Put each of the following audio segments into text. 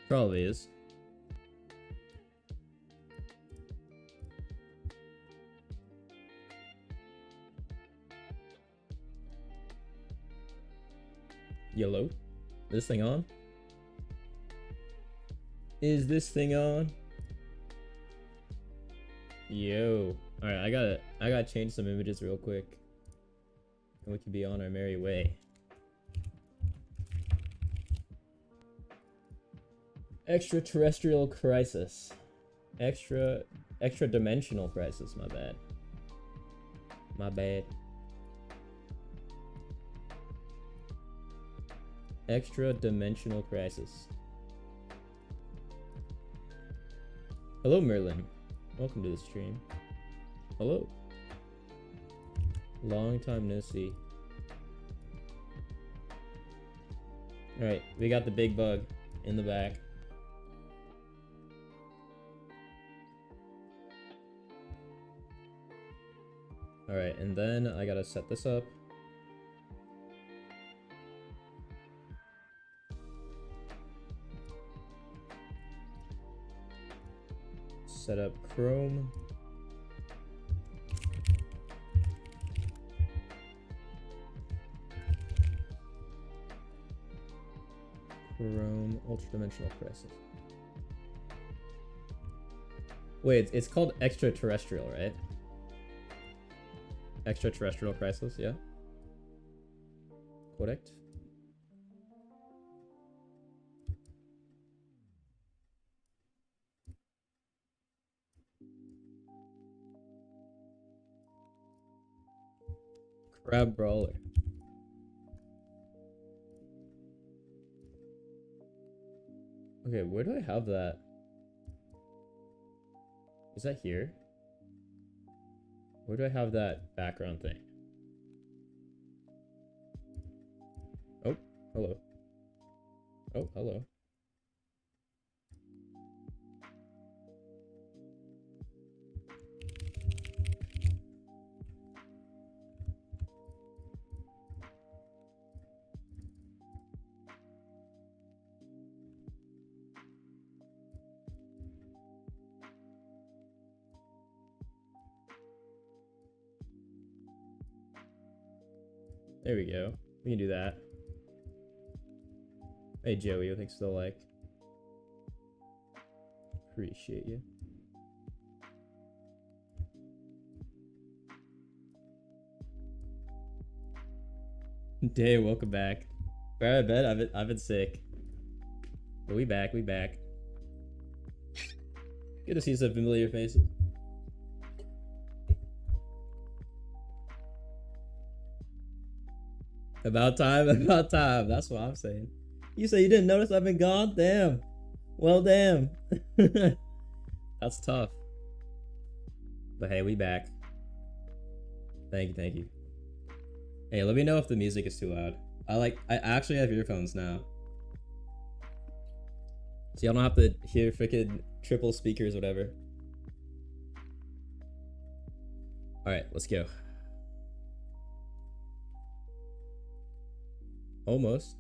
Probably is. Yellow. This thing on? Is this thing on? Yo. Alright, I gotta change some images real quick. And we can be on our merry way. Extraterrestrial crisis. Extra dimensional crisis, my bad. My bad. Extra dimensional crisis. Hello, Merlin. Welcome to the stream. Hello. Long time no see. Alright, we got the big bug in the back. Alright, and then I gotta set this up. Set up Chrome. Chrome ultra-dimensional crisis. Wait, it's called Extraterrestrial, right? Extraterrestrial crisis, yeah. Correct. Crab brawler. Okay, where do I have that? Is that here? Where do I have that background thing? Oh, hello. Oh, hello. There we go. We can do that. Hey Joey, thanks for the like. Appreciate you. Day, welcome back. Where I bet I've been sick. But we back. Good to see some familiar faces. About time. That's what I'm saying. You say you didn't notice I've been gone? Damn. Well, damn. That's tough. But hey, we back. Thank you. Hey, let me know if the music is too loud. I actually have earphones now. So y'all don't have to hear freaking triple speakers, whatever. Alright, let's go. Almost.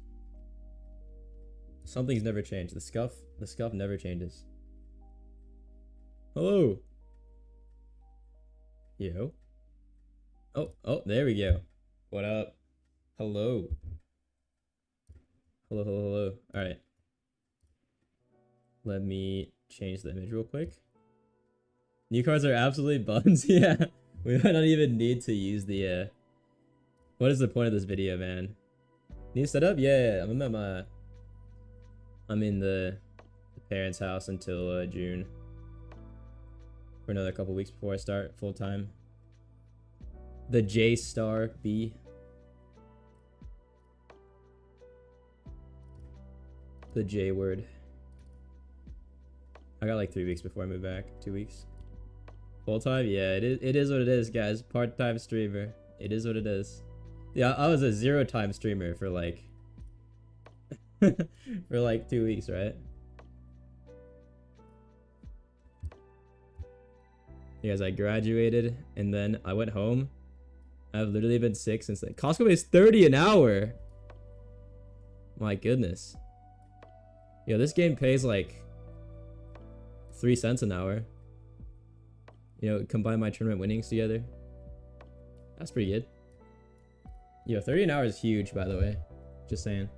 Something's never changed. The scuff never changes. Hello. Yo. Oh, there we go. What up? Hello. Hello. Alright. Let me change the image real quick. New cards are absolutely buns. Yeah. We might not even need to use the what is the point of this video, man? New setup? Yeah. I'm in the parents' house until June. For another couple weeks before I start full time. The J star B. The J word. I got like 3 weeks before I move back. 2 weeks. Full time? Yeah, it is what it is, guys. Part-time streamer. It is what it is. Yeah, I was a 0-time streamer for like for like 2 weeks, right? Yeah, guys, I graduated and then I went home. I've literally been sick since then. Costco pays $30 an hour. My goodness. Yo, this game pays like 3 cents an hour. You know, combine my tournament winnings together. That's pretty good. Yo, 30 an hour is huge, by the way. Just saying.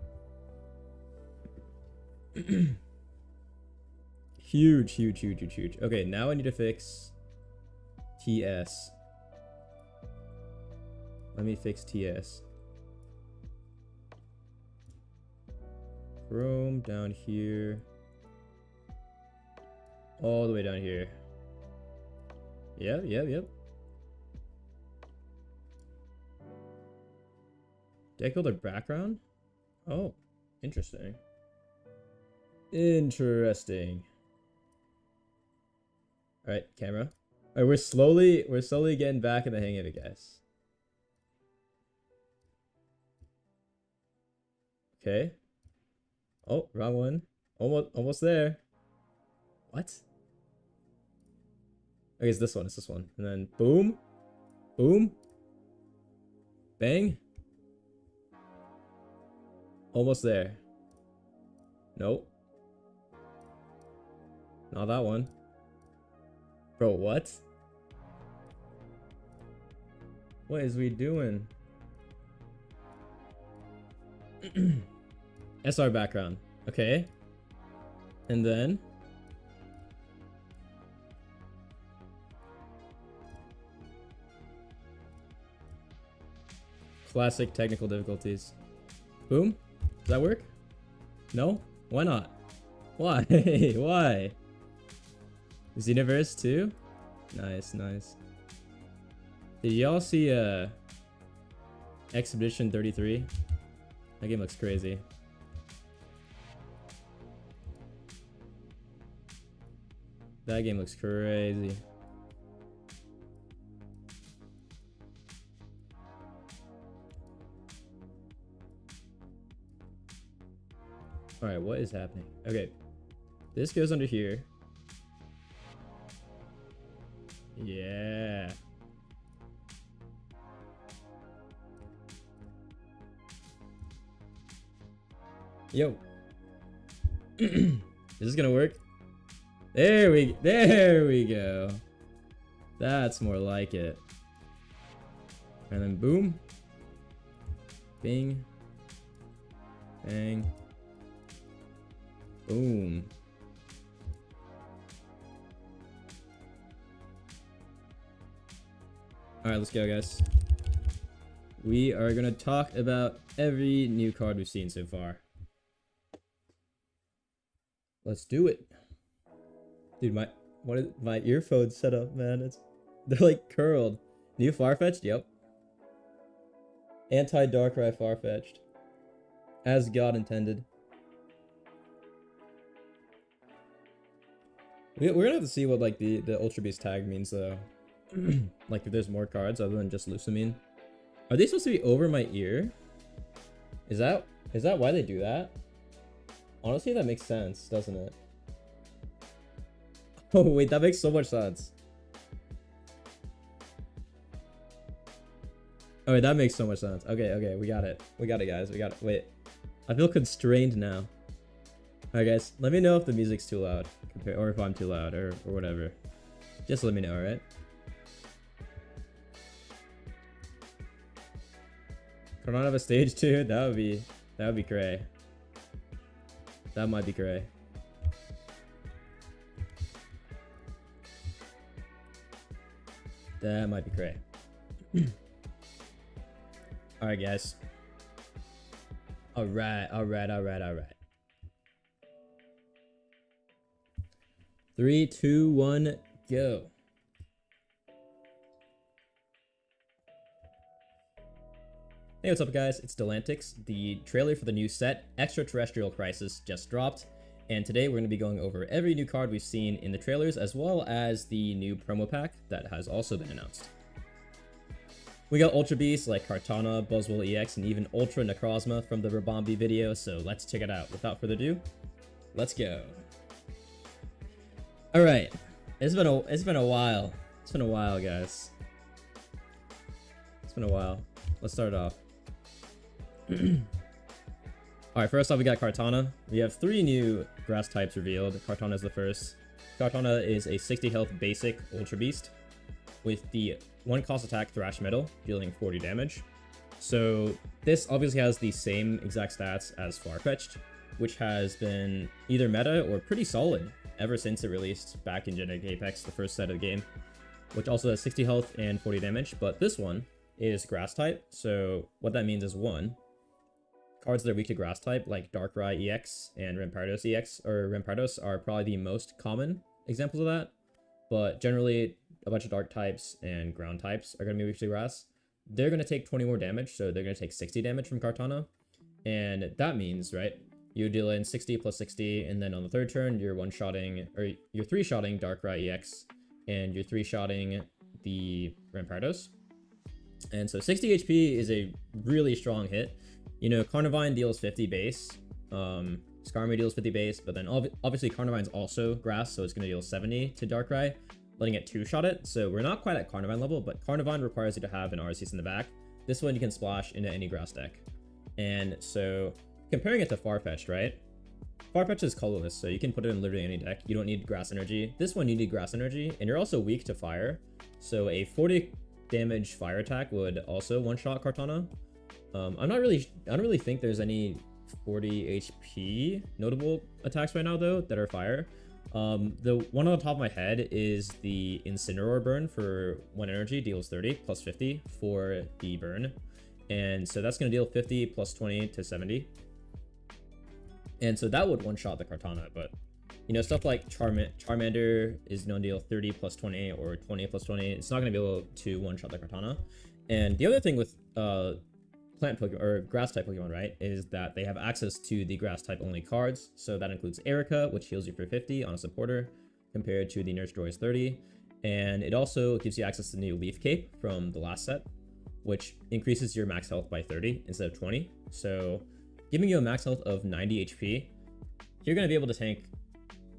Huge, huge, huge, huge, huge. Okay, now I need to fix TS. Let me fix TS. Chrome down here. All the way down here. Yep, yep, yep. Deck builder background? Oh, interesting. Interesting. Alright, camera. Alright, we're slowly getting back in the hang of it, guys. Okay. Oh, wrong one. Almost there. What? Okay, it's this one, And then boom. Boom. Bang. Almost there. Nope. Not that one. Bro, what? What is we doing? SR background. Okay. And then classic technical difficulties. Boom. Does that work? No? Why not? Why? Why? Xenoverse 2? Nice, nice. Did y'all see Expedition 33? That game looks crazy. That game looks crazy. Alright, what is happening? Okay. This goes under here. Yeah. Yo. Is this gonna work? There we go. That's more like it. And then boom. Bing. Bang. Boom. Alright, let's go, guys. We are gonna talk about every new card we've seen so far. Let's do it. Dude, my earphones set up, man. They're like curled. New Farfetch'd? Yep. Anti-Darkrai Farfetch'd. As God intended. We're gonna have to see what like the Ultra Beast tag means though. Like if there's more cards other than just Lusamine. Are they supposed to be over my ear? Is that why they do that? Honestly, that makes sense, doesn't it? Oh wait, that makes so much sense. Oh wait, that makes so much sense. Okay, we got it. We got it, guys. We got it. Wait, I feel constrained now. Alright guys, let me know if the music's too loud. Or if I'm too loud, or whatever. Just let me know, alright? Could I have a stage 2? That would be cray. That might be cray. That might be cray. Alright guys. Alright. 3, 2, 1, go. Hey, what's up guys? It's Delantix. The trailer for the new set, Extraterrestrial Crisis, just dropped. And today we're going to be going over every new card we've seen in the trailers, as well as the new promo pack that has also been announced. We got Ultra Beasts like Kartana, Buzzwole EX, and even Ultra Necrozma from the Rabombi video, so let's check it out. Without further ado, let's go. Alright, it's been a while. It's been a while, guys. It's been a while. Let's start off. Alright, first off, we got Kartana. We have 3 new grass types revealed. Kartana is the first. Kartana is a 60 health basic Ultra Beast with the 1 cost attack Thrash Metal, dealing 40 damage. So this obviously has the same exact stats as Farfetch'd, which has been either meta or pretty solid ever since it released back in Genetic Apex, the first set of the game, which also has 60 health and 40 damage. But this one is grass type, so what that means is 1, cards that are weak to grass type, like Darkrai EX and Rampardos EX, or Rampardos, are probably the most common examples of that. But generally, a bunch of dark types and ground types are going to be weak to grass. They're going to take 20 more damage, so they're going to take 60 damage from Kartana. And that means, right, you deal in 60 plus 60, and then on the 3rd turn, you're 1-shotting, or you're 3-shotting Darkrai EX, and you're 3-shotting the Rampardos. And so 60 HP is a really strong hit. You know, Carnivine deals 50 base, Skarmory deals 50 base, but then obviously Carnivine's also grass, so it's going to deal 70 to Darkrai, letting it 2-shot it. So we're not quite at Carnivine level, but Carnivine requires you to have an RCS in the back. This one you can splash into any grass deck. And so comparing it to Farfetch'd, right? Farfetch'd is colorless, so you can put it in literally any deck. You don't need grass energy. This one you need grass energy, and you're also weak to fire. So a 40 damage fire attack would also 1-shot Kartana. I don't really think there's any 40 HP notable attacks right now though that are fire. The one on the top of my head is the Incineroar burn for 1 energy, deals 30 plus 50 for the burn, and so that's going to deal 50 plus 20 to 70, and so that would 1-shot the Kartana. But you know, stuff like Charmander is going to deal 30 plus 20 or 20 plus 20. It's not going to be able to 1-shot the Kartana. And the other thing with plant Pokemon or grass type Pokemon, right, is that they have access to the grass type only cards. So that includes Erica, which heals you for 50 on a supporter, compared to the Nurse Joy's 30. And it also gives you access to the new Leaf Cape from the last set, which increases your max health by 30 instead of 20. So giving you a max health of 90 HP, you're going to be able to tank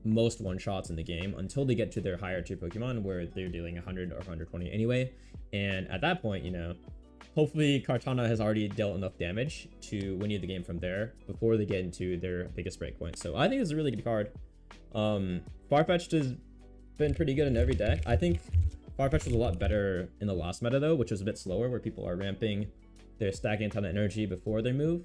most 1-shots in the game until they get to their higher tier Pokemon where they're dealing 100 or 120 anyway. And at that point, you know, hopefully Kartana has already dealt enough damage to win you the game from there before they get into their biggest breakpoint. So I think it's a really good card. Farfetch'd has been pretty good in every deck. I think Farfetch'd was a lot better in the last meta though, which was a bit slower, where people are ramping, they're stacking a ton of energy before they move.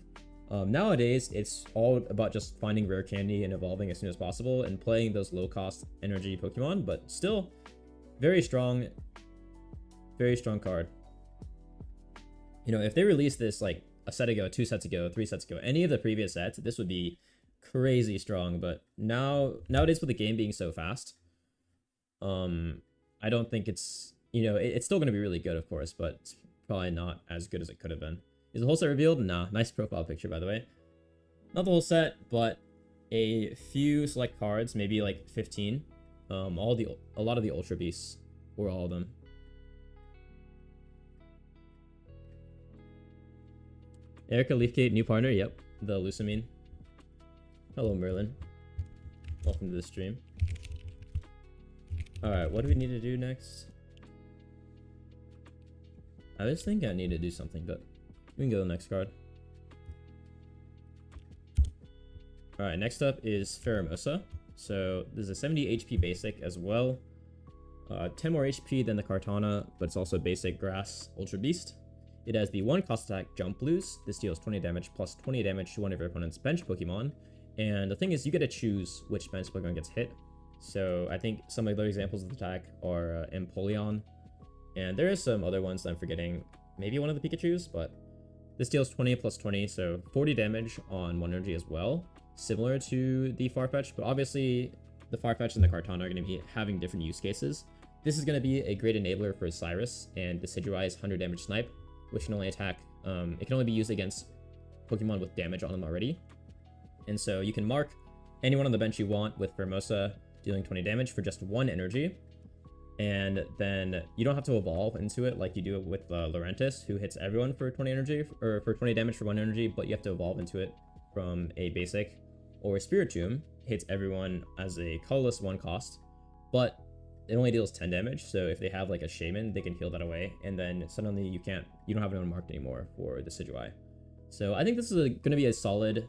Nowadays, it's all about just finding rare candy and evolving as soon as possible and playing those low-cost energy Pokemon, but still very strong card. You know, if they released this like a set ago, 2 sets ago, 3 sets ago, any of the previous sets, this would be crazy strong. But nowadays with the game being so fast, I don't think it's, you know, it's still going to be really good, of course, but it's probably not as good as it could have been. Is the whole set revealed? Nah, nice profile picture, by the way. Not the whole set, but a few select cards, maybe like 15. A lot of the Ultra Beasts, or all of them. Erica Leafgate, new partner, yep, the Lucamine. Hello, Merlin. Welcome to the stream. Alright, what do we need to do next? I was thinking I need to do something, but we can go to the next card. Alright, next up is Pheromosa. So there's a 70 HP basic as well. 10 more HP than the Kartana, but it's also basic grass Ultra Beast. It has the 1 cost attack Jump Loose. This deals 20 damage plus 20 damage to one of your opponent's bench Pokemon. And the thing is, you get to choose which bench Pokemon gets hit. So I think some of the other examples of the attack are Empoleon. And there are some other ones that I'm forgetting. Maybe one of the Pikachus, but this deals 20 plus 20, so 40 damage on 1 energy as well. Similar to the Farfetch'd, but obviously the Farfetch'd and the Kartana are going to be having different use cases. This is going to be a great enabler for Cyrus and Decidueye's 100 damage snipe, which can only attack, it can only be used against Pokemon with damage on them already. And so you can mark anyone on the bench you want with Pheromosa dealing 20 damage for just 1 energy. And then you don't have to evolve into it like you do with Lurantis, who hits everyone for 20 energy, or for 20 damage for 1 energy, but you have to evolve into it from a basic. Or Spiritomb hits everyone as a colorless 1 cost, but it only deals 10 damage, so if they have like a Shaman, they can heal that away, and then suddenly you don't have anyone marked anymore for the Decidueye. So I think this is going to be a solid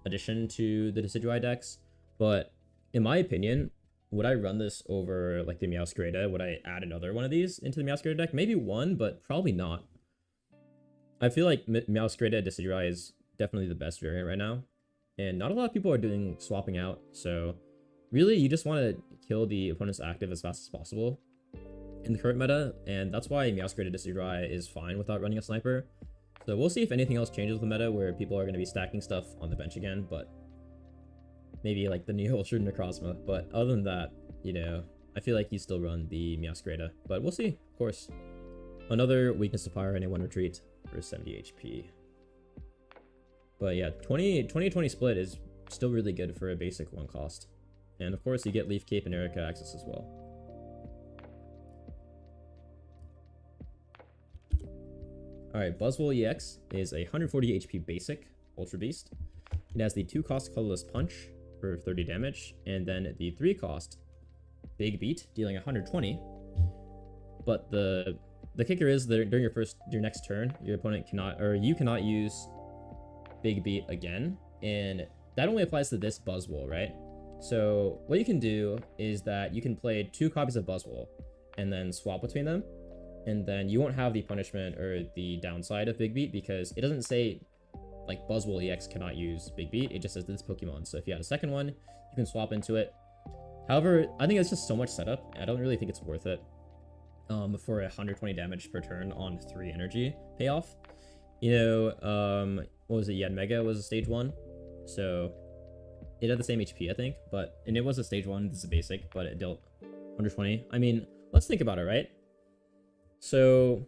addition to the Decidueye decks, but in my opinion, would I run this over like the Meowscarada? Would I add another one of these into the Meowscarada deck? Maybe one, but probably not. I feel like Meowscarada Decidueye is definitely the best variant right now, and not a lot of people are doing swapping out, so really you just want to kill the opponent's active as fast as possible in the current meta, and that's why Meowscarada Decidueye is fine without running a sniper. So we'll see if anything else changes with the meta where people are going to be stacking stuff on the bench again, but maybe like the new Ultra Necrozma. But other than that, you know, I feel like you still run the Meowscarada, but we'll see, of course. Another weakness to fire in a 1 retreat for 70 HP. But yeah, 20-20 split is still really good for a basic 1 cost. And of course you get Leaf Cape and Erica access as well. Alright, Buzzwole EX is a 140 HP basic Ultra Beast. It has the 2 cost Colorless Punch for 30 damage, and then the 3 cost Big Beat, dealing 120. But the kicker is that during your next turn, your opponent cannot, or you cannot use Big Beat again, and that only applies to this Buzzwole, right? So what you can do is that you can play 2 copies of Buzzwole and then swap between them, and then you won't have the punishment or the downside of Big Beat because it doesn't say like Buzzwole EX cannot use Big Beat, it just says this Pokemon. So if you had a second one, you can swap into it. However, I think it's just so much setup. I don't really think it's worth it for 120 damage per turn on 3 energy payoff. You know, what was it? Yeah, Mega was a stage 1, so it had the same HP, I think, and it was a stage 1. This is a basic, but it dealt 120. I mean, let's think about it, right? So,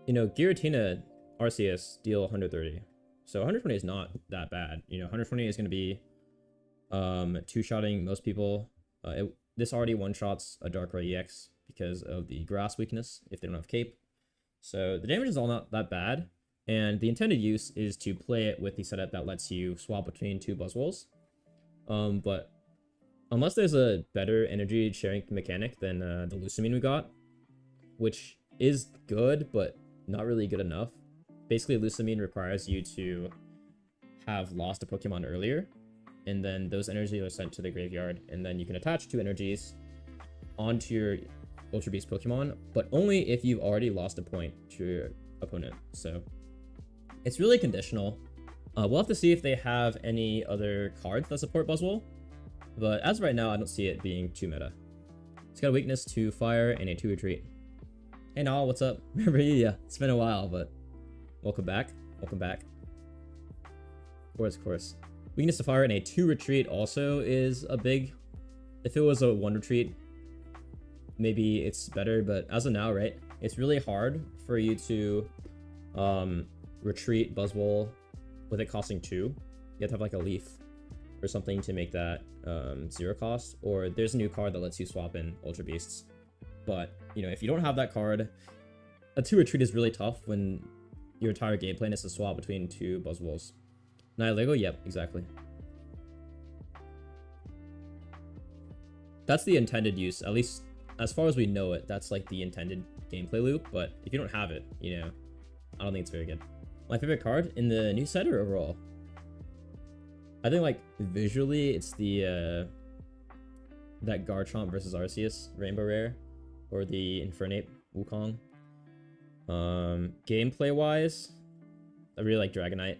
you know, Giratina Arceus deal 130. So 120 is not that bad. You know, 120 is going to be 2-shotting most people. This already 1-shots a Darkrai EX because of the grass weakness if they don't have Cape. So the damage is all not that bad. And the intended use is to play it with the setup that lets you swap between 2 Buzzwoles. But unless there's a better energy sharing mechanic than the Lusamine we got, which is good, but not really good enough. Basically, Lusamine requires you to have lost a Pokemon earlier, and then those energies are sent to the graveyard, and then you can attach 2 energies onto your Ultra Beast Pokemon, but only if you've already lost a point to your opponent. So it's really conditional. We'll have to see if they have any other cards that support Buzzwole, but as of right now, I don't see it being too meta. It's got a weakness to fire and a 2 retreat. Hey Nal, what's up? Remember you? Yeah, it's been a while, but welcome back. Welcome back. Of course. Weakness to fire and a 2 retreat also is a big... If it was a 1 retreat, maybe it's better, but as of now, right? It's really hard for you to retreat Buzzwole with it costing 2. You have to have like a leaf or something to make that 0 cost, or there's a new card that lets you swap in Ultra Beasts. But, you know, if you don't have that card, a 2 retreat is really tough when your entire game plan is to swap between 2 Buzzwoles. Nihilego? Yep, exactly. That's the intended use, at least as far as we know it. That's like the intended gameplay loop, but if you don't have it, you know, I don't think it's very good. My favorite card in the new set or overall? I think like visually it's the that Garchomp versus Arceus Rainbow Rare, or the Infernape Wukong. Gameplay wise, I really like Dragonite.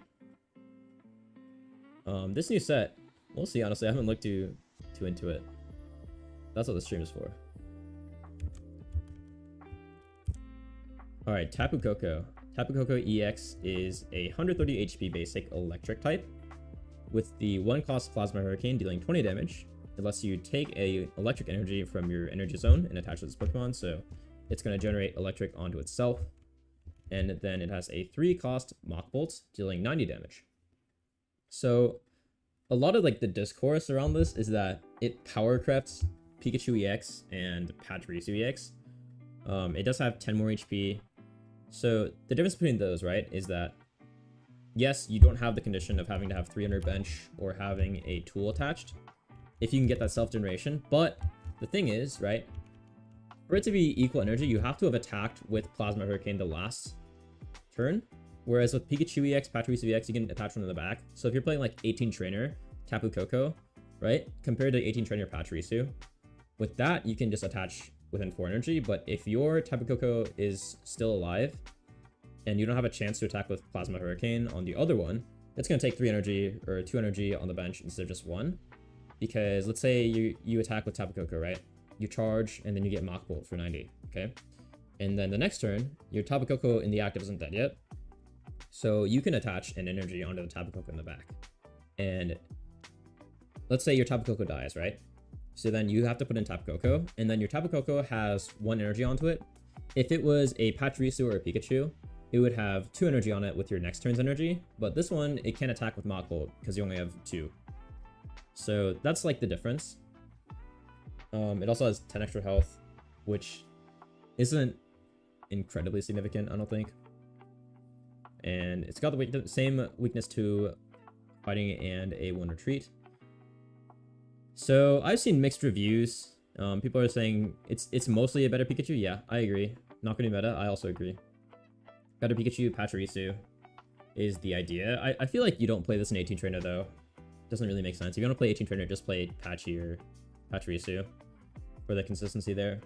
This new set, we'll see. Honestly, I haven't looked too into it. That's what the stream is for. All right, Tapu Koko. Tapu Koko EX is a 130 HP basic electric type with the 1 cost Plasma Hurricane dealing 20 damage. It lets you take a electric energy from your energy zone and attach it to this Pokemon, so it's going to generate electric onto itself. And then it has a 3 cost Mach Bolt dealing 90 damage. So a lot of like the discourse around this is that it power crept Pikachu EX and Pachirisu EX. It does have 10 more HP. So the difference between those, right, is that yes, you don't have the condition of having to have 300 bench or having a tool attached if you can get that self-generation. But the thing is, right, for it to be equal energy, you have to have attacked with Plasma Hurricane the last turn, Whereas with Pikachu EX, Pachirisu EX, you can attach one in the back. So if you're playing like 18 Trainer, Tapu Koko, right? Compared to 18 Trainer Pachirisu, with that, you can just attach within 4 energy. But if your Tapu Koko is still alive, and you don't have a chance to attack with Plasma Hurricane on the other one, it's going to take 3 energy or 2 energy on the bench instead of just 1. Because let's say you attack with Tapu Koko, right? You charge, and then you get Mach Bolt for 90, okay? And then the next turn, your Tapu Koko in the active isn't dead yet. So you can attach an energy onto the Tapu Koko in the back. And let's say your Tapu Koko dies, right? So then you have to put in Tapu Koko, and then your Tapu Koko has 1 energy onto it. If it was a Pachirisu or a Pikachu, it would have 2 energy on it with your next turn's energy. But this one, it can't attack with Mach Bolt because you only have 2. So that's like the difference. It also has 10 extra health, which isn't incredibly significant, I don't think. And it's got the same weakness to fighting and a 1 retreat. So I've seen mixed reviews. People are saying it's mostly a better Pikachu. Yeah, I agree. Not gonna be meta. I also agree. Better Pikachu, Pachirisu is the idea. I feel like you don't play this in 18 Trainer though. Doesn't really make sense. If you want to play 18 Trainer, just play Pachi or Pachirisu for the consistency there.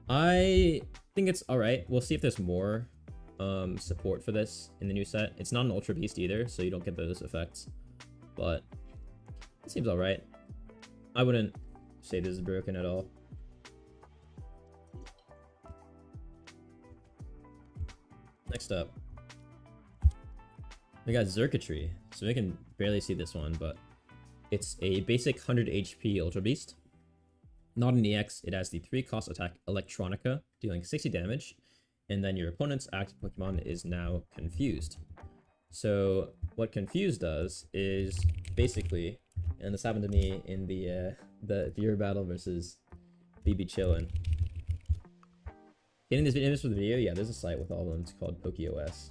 I think it's alright. We'll see if there's more support for this in the new set. It's not an Ultra Beast either, so you don't get those effects. But it seems alright. I wouldn't say this is broken at all. Next up, we got Xurkitree. So we can barely see this one, but it's a basic 100 HP Ultra Beast. Not an EX, it has the 3-cost attack Electronica, dealing 60 damage, and then your opponent's active Pokemon is now Confused. So what Confused does is basically, and this happened to me in the viewer battle versus BB Chillin'. Getting this image for the video, yeah, there's a site with all of them. It's called PokeOS.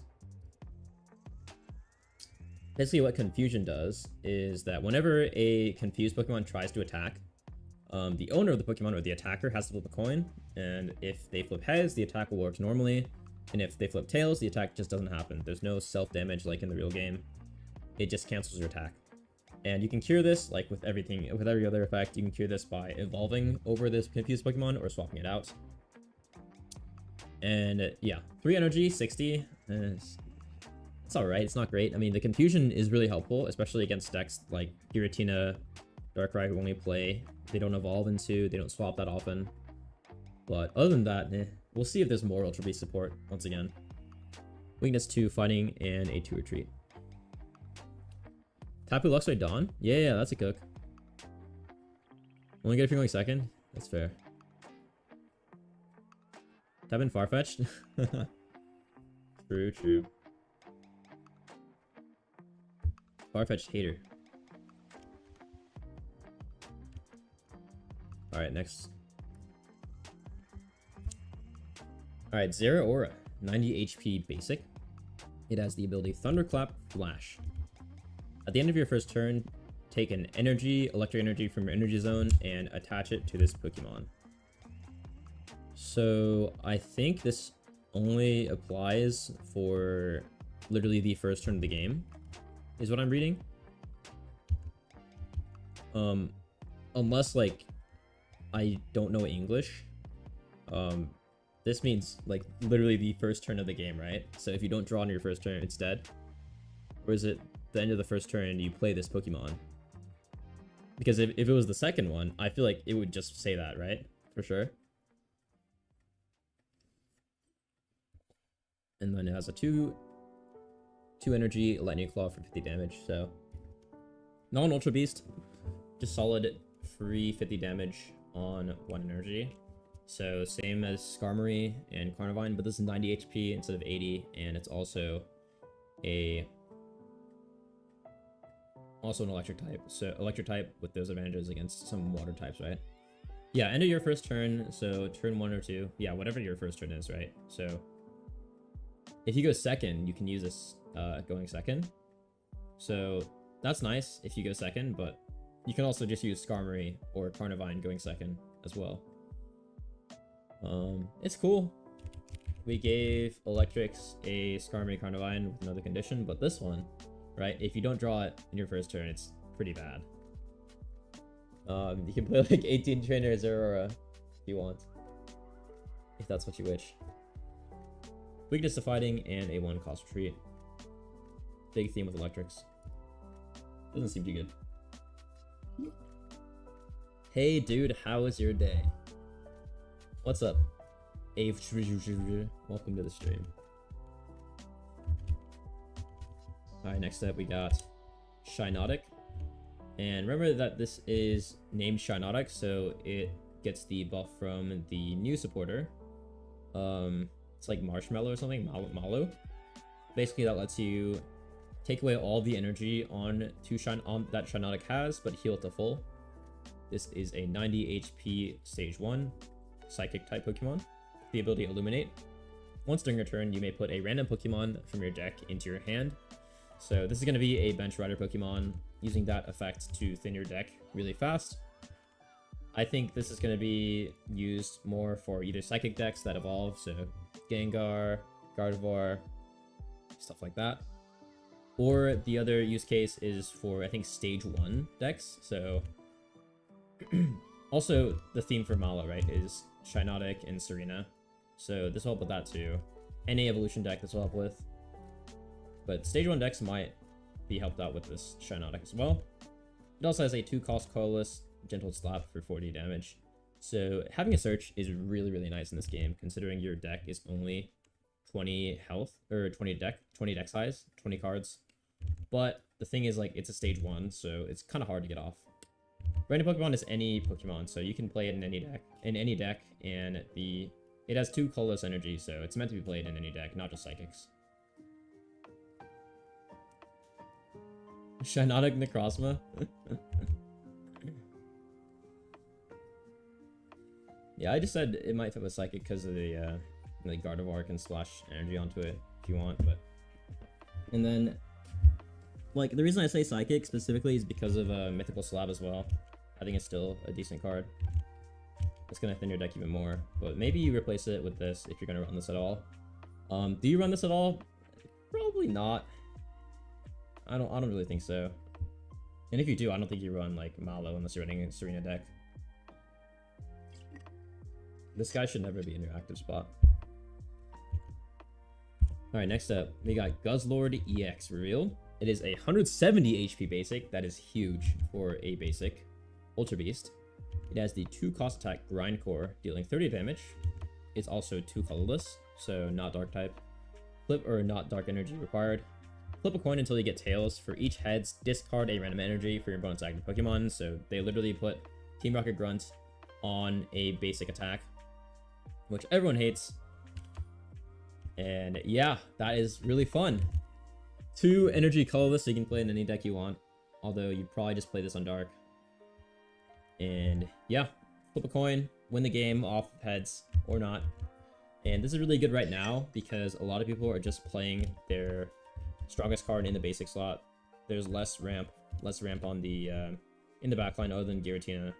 Basically, what Confusion does is that whenever a confused Pokemon tries to attack, the owner of the Pokemon or the attacker has to flip a coin, and if they flip heads, the attack will work normally, and if they flip tails, the attack just doesn't happen. There's no self-damage like in the real game. It just cancels your attack. And you can cure this, like with everything, with every other effect, you can cure this by evolving over this confused Pokemon or swapping it out. And yeah, 3 energy, 60. It's alright, it's not great. I mean, the confusion is really helpful, especially against decks like Giratina, Darkrai, who only play. They don't evolve into, they don't swap that often. But other than that, we'll see if there's more Ultra Beast support, once again. Weakness 2 fighting and a 2 retreat. Tapu Luxray Dawn? Yeah, that's a cook. Only good if you're going second? That's fair. Tap in Farfetch'd? True. Farfetch'd hater. Alright, next. Alright, Zeraora. 90 HP basic. It has the ability Thunderclap Flash. At the end of your first turn, take an electric energy from your energy zone and attach it to this Pokemon. So I think this only applies for literally the first turn of the game, is what I'm reading. Unless like I don't know English. This means like literally the first turn of the game, right? So if you don't draw on your first turn, it's dead. Or is it the end of the first turn you play this Pokemon? Because if it was the second one, I feel like it would just say that, right? For sure. And then it has a 2 energy Lightning Claw for 50 damage, so not an Ultra Beast, just solid free 50 damage on 1 energy. So same as Skarmory and Carnivine, but this is 90 HP instead of 80, and it's also an electric type. So electric type with those advantages against some water types, right? Yeah, end of your first turn, so turn 1 or 2. Yeah, whatever your first turn is, right? So if you go second, you can use this going second. So that's nice if you go second, but you can also just use Skarmory or Carnivine going second as well. It's cool. we gave Electrics a Skarmory Carnivine with another condition, but this one, right, if you don't draw it in your first turn, it's pretty bad. You can play like 18 Trainer Zeraora if you want, if that's what you wish. Weakness to Fighting and a 1-cost retreat. Big theme with Electrics. Doesn't seem too good. Hey dude, how was your day? What's up? Welcome to the stream. Alright, next up we got Shinotic. And remember that this is named Shinotic, so it gets the buff from the new supporter. It's like Marshmallow or something, Malo. Basically that lets you take away all the energy on that Shinotic has, but heal it to full. This is a 90 HP stage 1 psychic type Pokemon. The ability Illuminate. Once during your turn, you may put a random Pokemon from your deck into your hand. So this is going to be a Bench Rider Pokemon, using that effect to thin your deck really fast. I think this is going to be used more for either psychic decks that evolve, so Gengar, Gardevoir, stuff like that. Or the other use case is for, I think, stage 1 decks. So also the theme for Malo, right, is Shinotic and Serena. So this will help with that too. Any evolution deck this will help with. But stage 1 decks might be helped out with this Shinotic as well. It also has a 2-cost colorless Gentle Slap for 40 damage. So having a search is really, really nice in this game, considering your deck is only 20 health, or 20 deck size, 20 cards. But the thing is, like, it's a stage 1, so it's kind of hard to get off. Random Pokemon is any Pokemon, so you can play it in any deck, and it has 2 colorless energy, so it's meant to be played in any deck, not just psychics. Shinotic Necrozma. Yeah, I just said it might fit with psychic because of the Gardevoir can splash energy onto it if you want, but... And then, like, the reason I say psychic specifically is because of Mythical Slab as well. I think it's still a decent card. It's gonna thin your deck even more, but maybe you replace it with this if you're gonna run this at all. Do you run this at all? Probably not. I don't really think so. And if you do, I don't think you run like Malo unless you're running a Serena deck. This guy should never be in your active spot. Alright, next up, we got Guzzlord EX revealed. It is a 170 HP basic. That is huge for a basic. Ultra Beast. It has the 2-cost attack Grindcore, dealing 30 damage. It's also 2 colorless, so not dark type. Flip or not dark energy required. Flip a coin until you get tails. For each heads, discard a random energy for your bonus active Pokemon. So they literally put Team Rocket Grunt on a basic attack, which everyone hates. And yeah, that is really fun. 2 energy colorless, so you can play in any deck you want. Although you'd probably just play this on dark. And yeah, flip a coin, win the game off of heads or not. And this is really good right now because a lot of people are just playing their strongest card in the basic slot. There's less ramp on the in the backline other than Giratina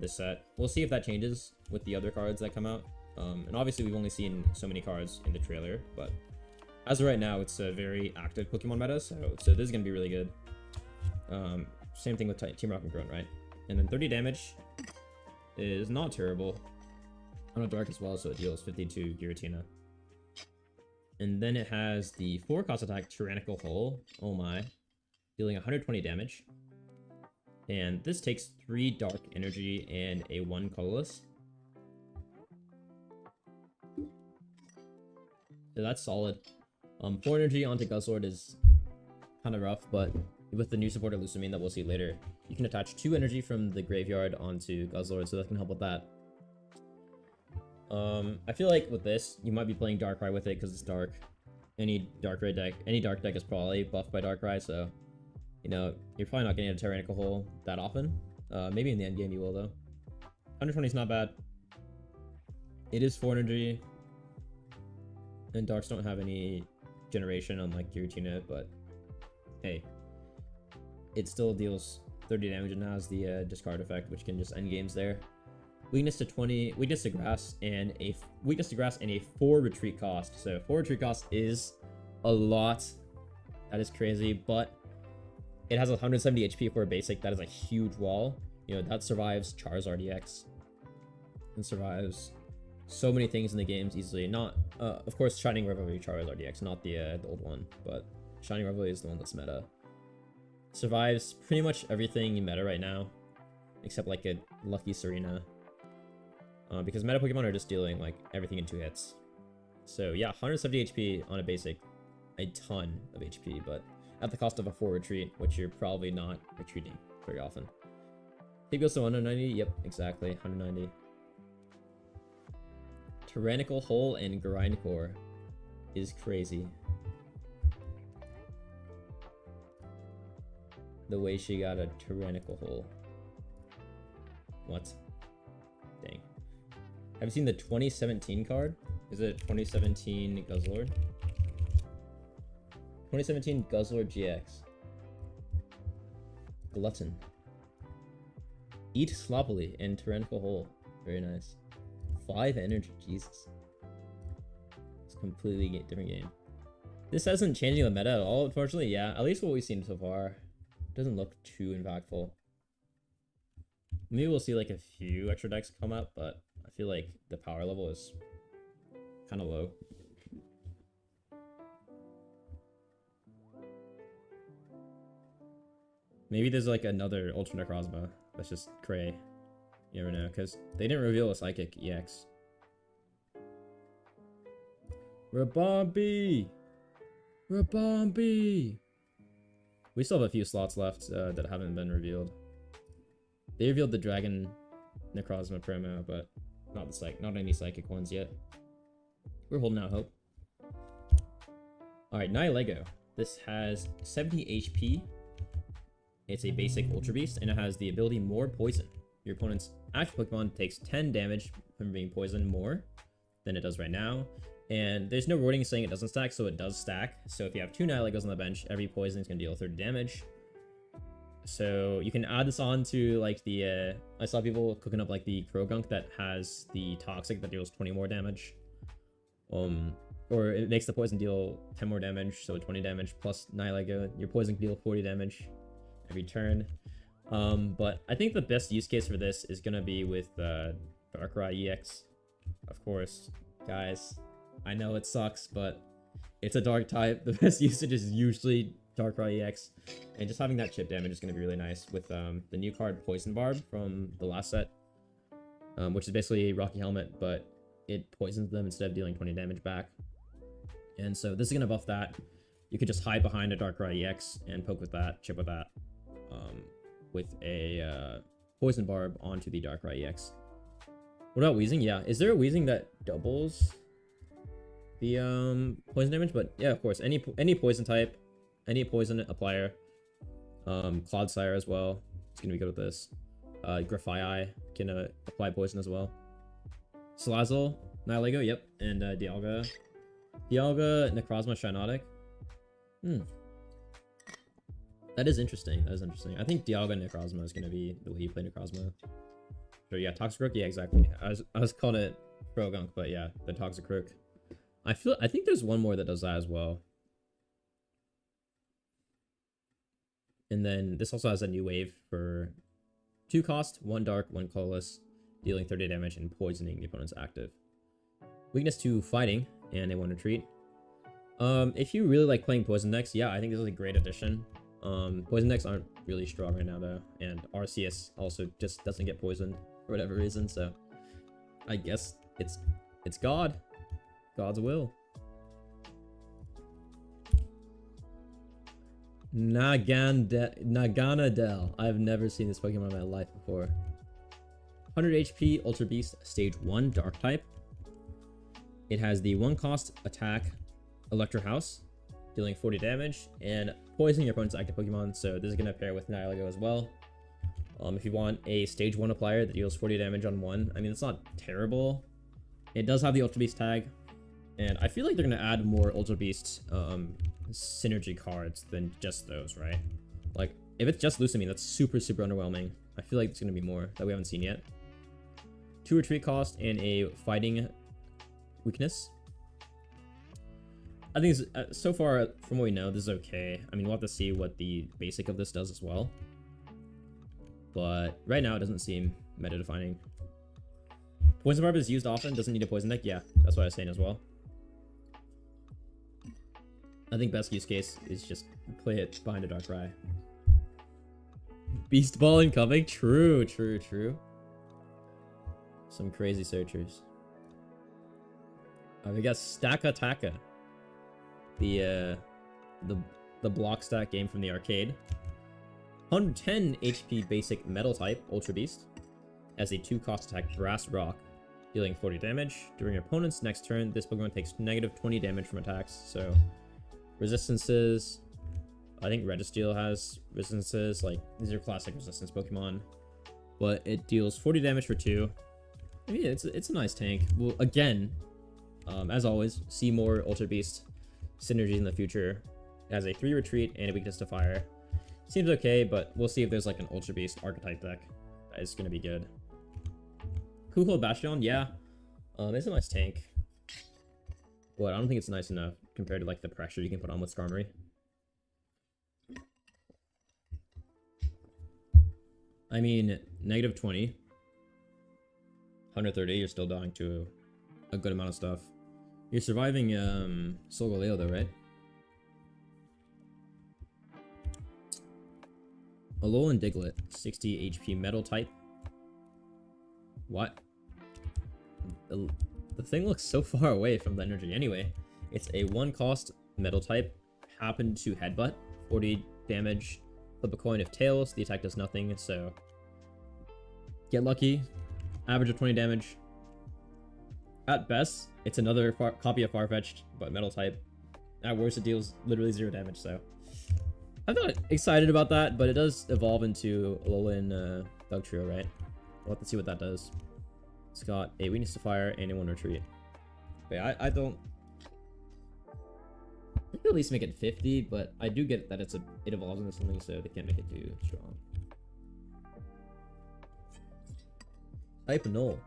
this set. We'll see if that changes with the other cards that come out. And obviously we've only seen so many cards in the trailer, but as of right now, it's a very active Pokemon meta, so this is gonna be really good. Same thing with Team Rocket Grunt, right? And then 30 damage is not terrible. On a dark as well, so it deals 52 Giratina. And then it has the 4-cost attack Tyrannical Hole. Oh my. Dealing 120 damage. And this takes 3 dark energy and a 1 colorless. So that's solid. 4 energy onto Guzzlord is kind of rough, but with the new supporter Lucamine that we'll see later, you can attach 2 energy from the graveyard onto Guzzlord, so that can help with that. I feel like with this, you might be playing Darkrai with it because it's dark. Any dark deck is probably buffed by Darkrai, so you know you're probably not getting a Tyrannical Hole that often. Maybe in the end game you will though. 120 is not bad. It is 4 energy, and darks don't have any generation unlike Giratina, but hey, it still deals 30 damage and has the discard effect, which can just end games there. Weakness to 20, weakness to grass, and a weakness to grass and a 4 retreat cost. So 4 retreat cost is a lot. That is crazy, but it has 170 HP for a basic. That is a huge wall. You know, that survives Charizard EX. And survives so many things in the games easily. Not, of course, Shining Revelry Charizard EX, not the old one, but Shining Revelry is the one that's meta. Survives pretty much everything in meta right now, except like a Lucky Serena. Because meta Pokemon are just dealing like everything in 2 hits. So yeah, 170 HP on a basic, a ton of HP, but at the cost of a 4 retreat, which you're probably not retreating very often. It goes to 190, yep, exactly, 190. Tyrannical Hole and Grindcore is crazy. The way she got a Tyrannical Hole. What? Dang. Have you seen the 2017 card? Is it 2017 Guzzlord? 2017 Guzzlord GX. Glutton. Eat sloppily and Tyrannical Hole. Very nice. 5 energy, Jesus. It's a completely different game. This hasn't changed the meta at all, unfortunately. Yeah, at least what we've seen so far. Doesn't look too impactful. Maybe we'll see like a few extra decks come up, but I feel like the power level is kind of low. Maybe there's like another Ultra Necrozma that's just cray. You never know, because they didn't reveal a Psychic EX. Rabombi! Rabombi! We still have a few slots left that haven't been revealed. They revealed the Dragon Necrozma promo, but not any Psychic ones yet. We're holding out hope. Alright, Nihilego. This has 70 HP. It's a basic Ultra Beast, and it has the ability More Poison. Your opponent's actual Pokemon takes 10 damage from being poisoned more than it does right now. And there's no wording saying it doesn't stack, so it does stack. So if you have 2 Nihilegos on the bench, every poison is going to deal 30 damage. So you can add this on to like the, I saw people cooking up like the Krogunk that has the Toxic that deals 20 more damage. Or it makes the poison deal 10 more damage, so 20 damage plus Nihilego. Your poison can deal 40 damage every turn. But I think the best use case for this is going to be with Darkrai EX. Of course, guys, I know it sucks, but it's a dark type. The best usage is usually Darkrai EX. And just having that chip damage is going to be really nice with the new card Poison Barb from the last set. Which is basically Rocky Helmet, but it poisons them instead of dealing 20 damage back. And so this is going to buff that. You could just hide behind a Darkrai EX and poke with that, chip with that. With a Poison Barb onto the Darkrai EX. What about Weezing? Yeah, is there a Weezing that doubles the poison damage? But yeah, of course, any poison type, any poison applier, Clodsire as well. It's gonna be good with this. Grafaiai can apply poison as well. Salazzle, Nihilego, yep, and Dialga, Necrozma, Shiinotic. That is interesting. That is interesting. I think Dialga Necrozma is gonna be the way you play Necrozma. So yeah, Toxic Rook, yeah, exactly. I was calling it Krogunk, but yeah, the Toxic Rook. I think there's one more that does that as well. And then this also has a new wave for 2 cost, 1 dark, 1 colorless, dealing 30 damage and poisoning the opponent's active. Weakness to fighting and a 1 retreat. If you really like playing poison decks, yeah, I think this is a great addition. Poison decks aren't really strong right now though, and Arceus also just doesn't get poisoned for whatever reason, so I guess it's God's will. Naganadel. I've never seen this Pokemon in my life before. 100 HP, Ultra Beast, Stage 1, Dark type. It has the 1 cost attack, Electro House, dealing 40 damage, and poisoning your opponent's active Pokemon, so this is going to pair with Nihilego as well. If you want a Stage 1 applier that deals 40 damage on 1, I mean, it's not terrible. It does have the Ultra Beast tag, and I feel like they're going to add more Ultra Beast synergy cards than just those, right? Like, if it's just Lusamine, that's super underwhelming. I feel like there's going to be more that we haven't seen yet. 2 retreat cost and a fighting weakness. I think so far, from what we know, this is okay. I mean, we'll have to see what the basic of this does as well. But right now, it doesn't seem meta-defining. Poison Barb is used often. Doesn't need a poison deck. Yeah, that's what I was saying as well. I think best use case is just play it behind a Darkrai. Beast Ball incoming. True, true, true. Some crazy searchers. We got Stacka Taka. The block stack game from the arcade. 110 HP basic metal type Ultra Beast as a 2-cost attack Brass Rock, dealing 40 damage. During your opponent's next turn, this Pokemon takes negative 20 damage from attacks. So resistances, I think Registeel has resistances, like these are classic resistance Pokemon, but it deals 40 damage for 2. I mean, it's a nice tank. Well, again, as always, see more Ultra Beast synergy in the future. It has a 3 retreat and a weakness to fire. Seems okay, but we'll see if there's like an Ultra Beast archetype deck that is gonna be good. Kuhol Bastion, yeah, it's a nice tank, but I don't think it's nice enough compared to like the pressure you can put on with Skarmory. I mean, negative 20, 130, you're still dying to a good amount of stuff. You're surviving Solgaleo though, right? Alolan Diglett, 60 HP metal type. What? The thing looks so far away from the energy anyway. It's a 1-cost metal type, happened to headbutt, 40 damage. Flip a coin if tails, the attack does nothing, so get lucky. Average of 20 damage. At best, it's another copy of Farfetch'd, but metal type. At worst, it deals literally 0 damage, so I'm not excited about that, but it does evolve into Alolan Dugtrio, right? We'll have to see what that does. It's got a weakness to fire and a 1 retreat. But yeah, I don't... I could at least make it 50, but I do get that it evolves into something, so they can't make it too strong. Type Null.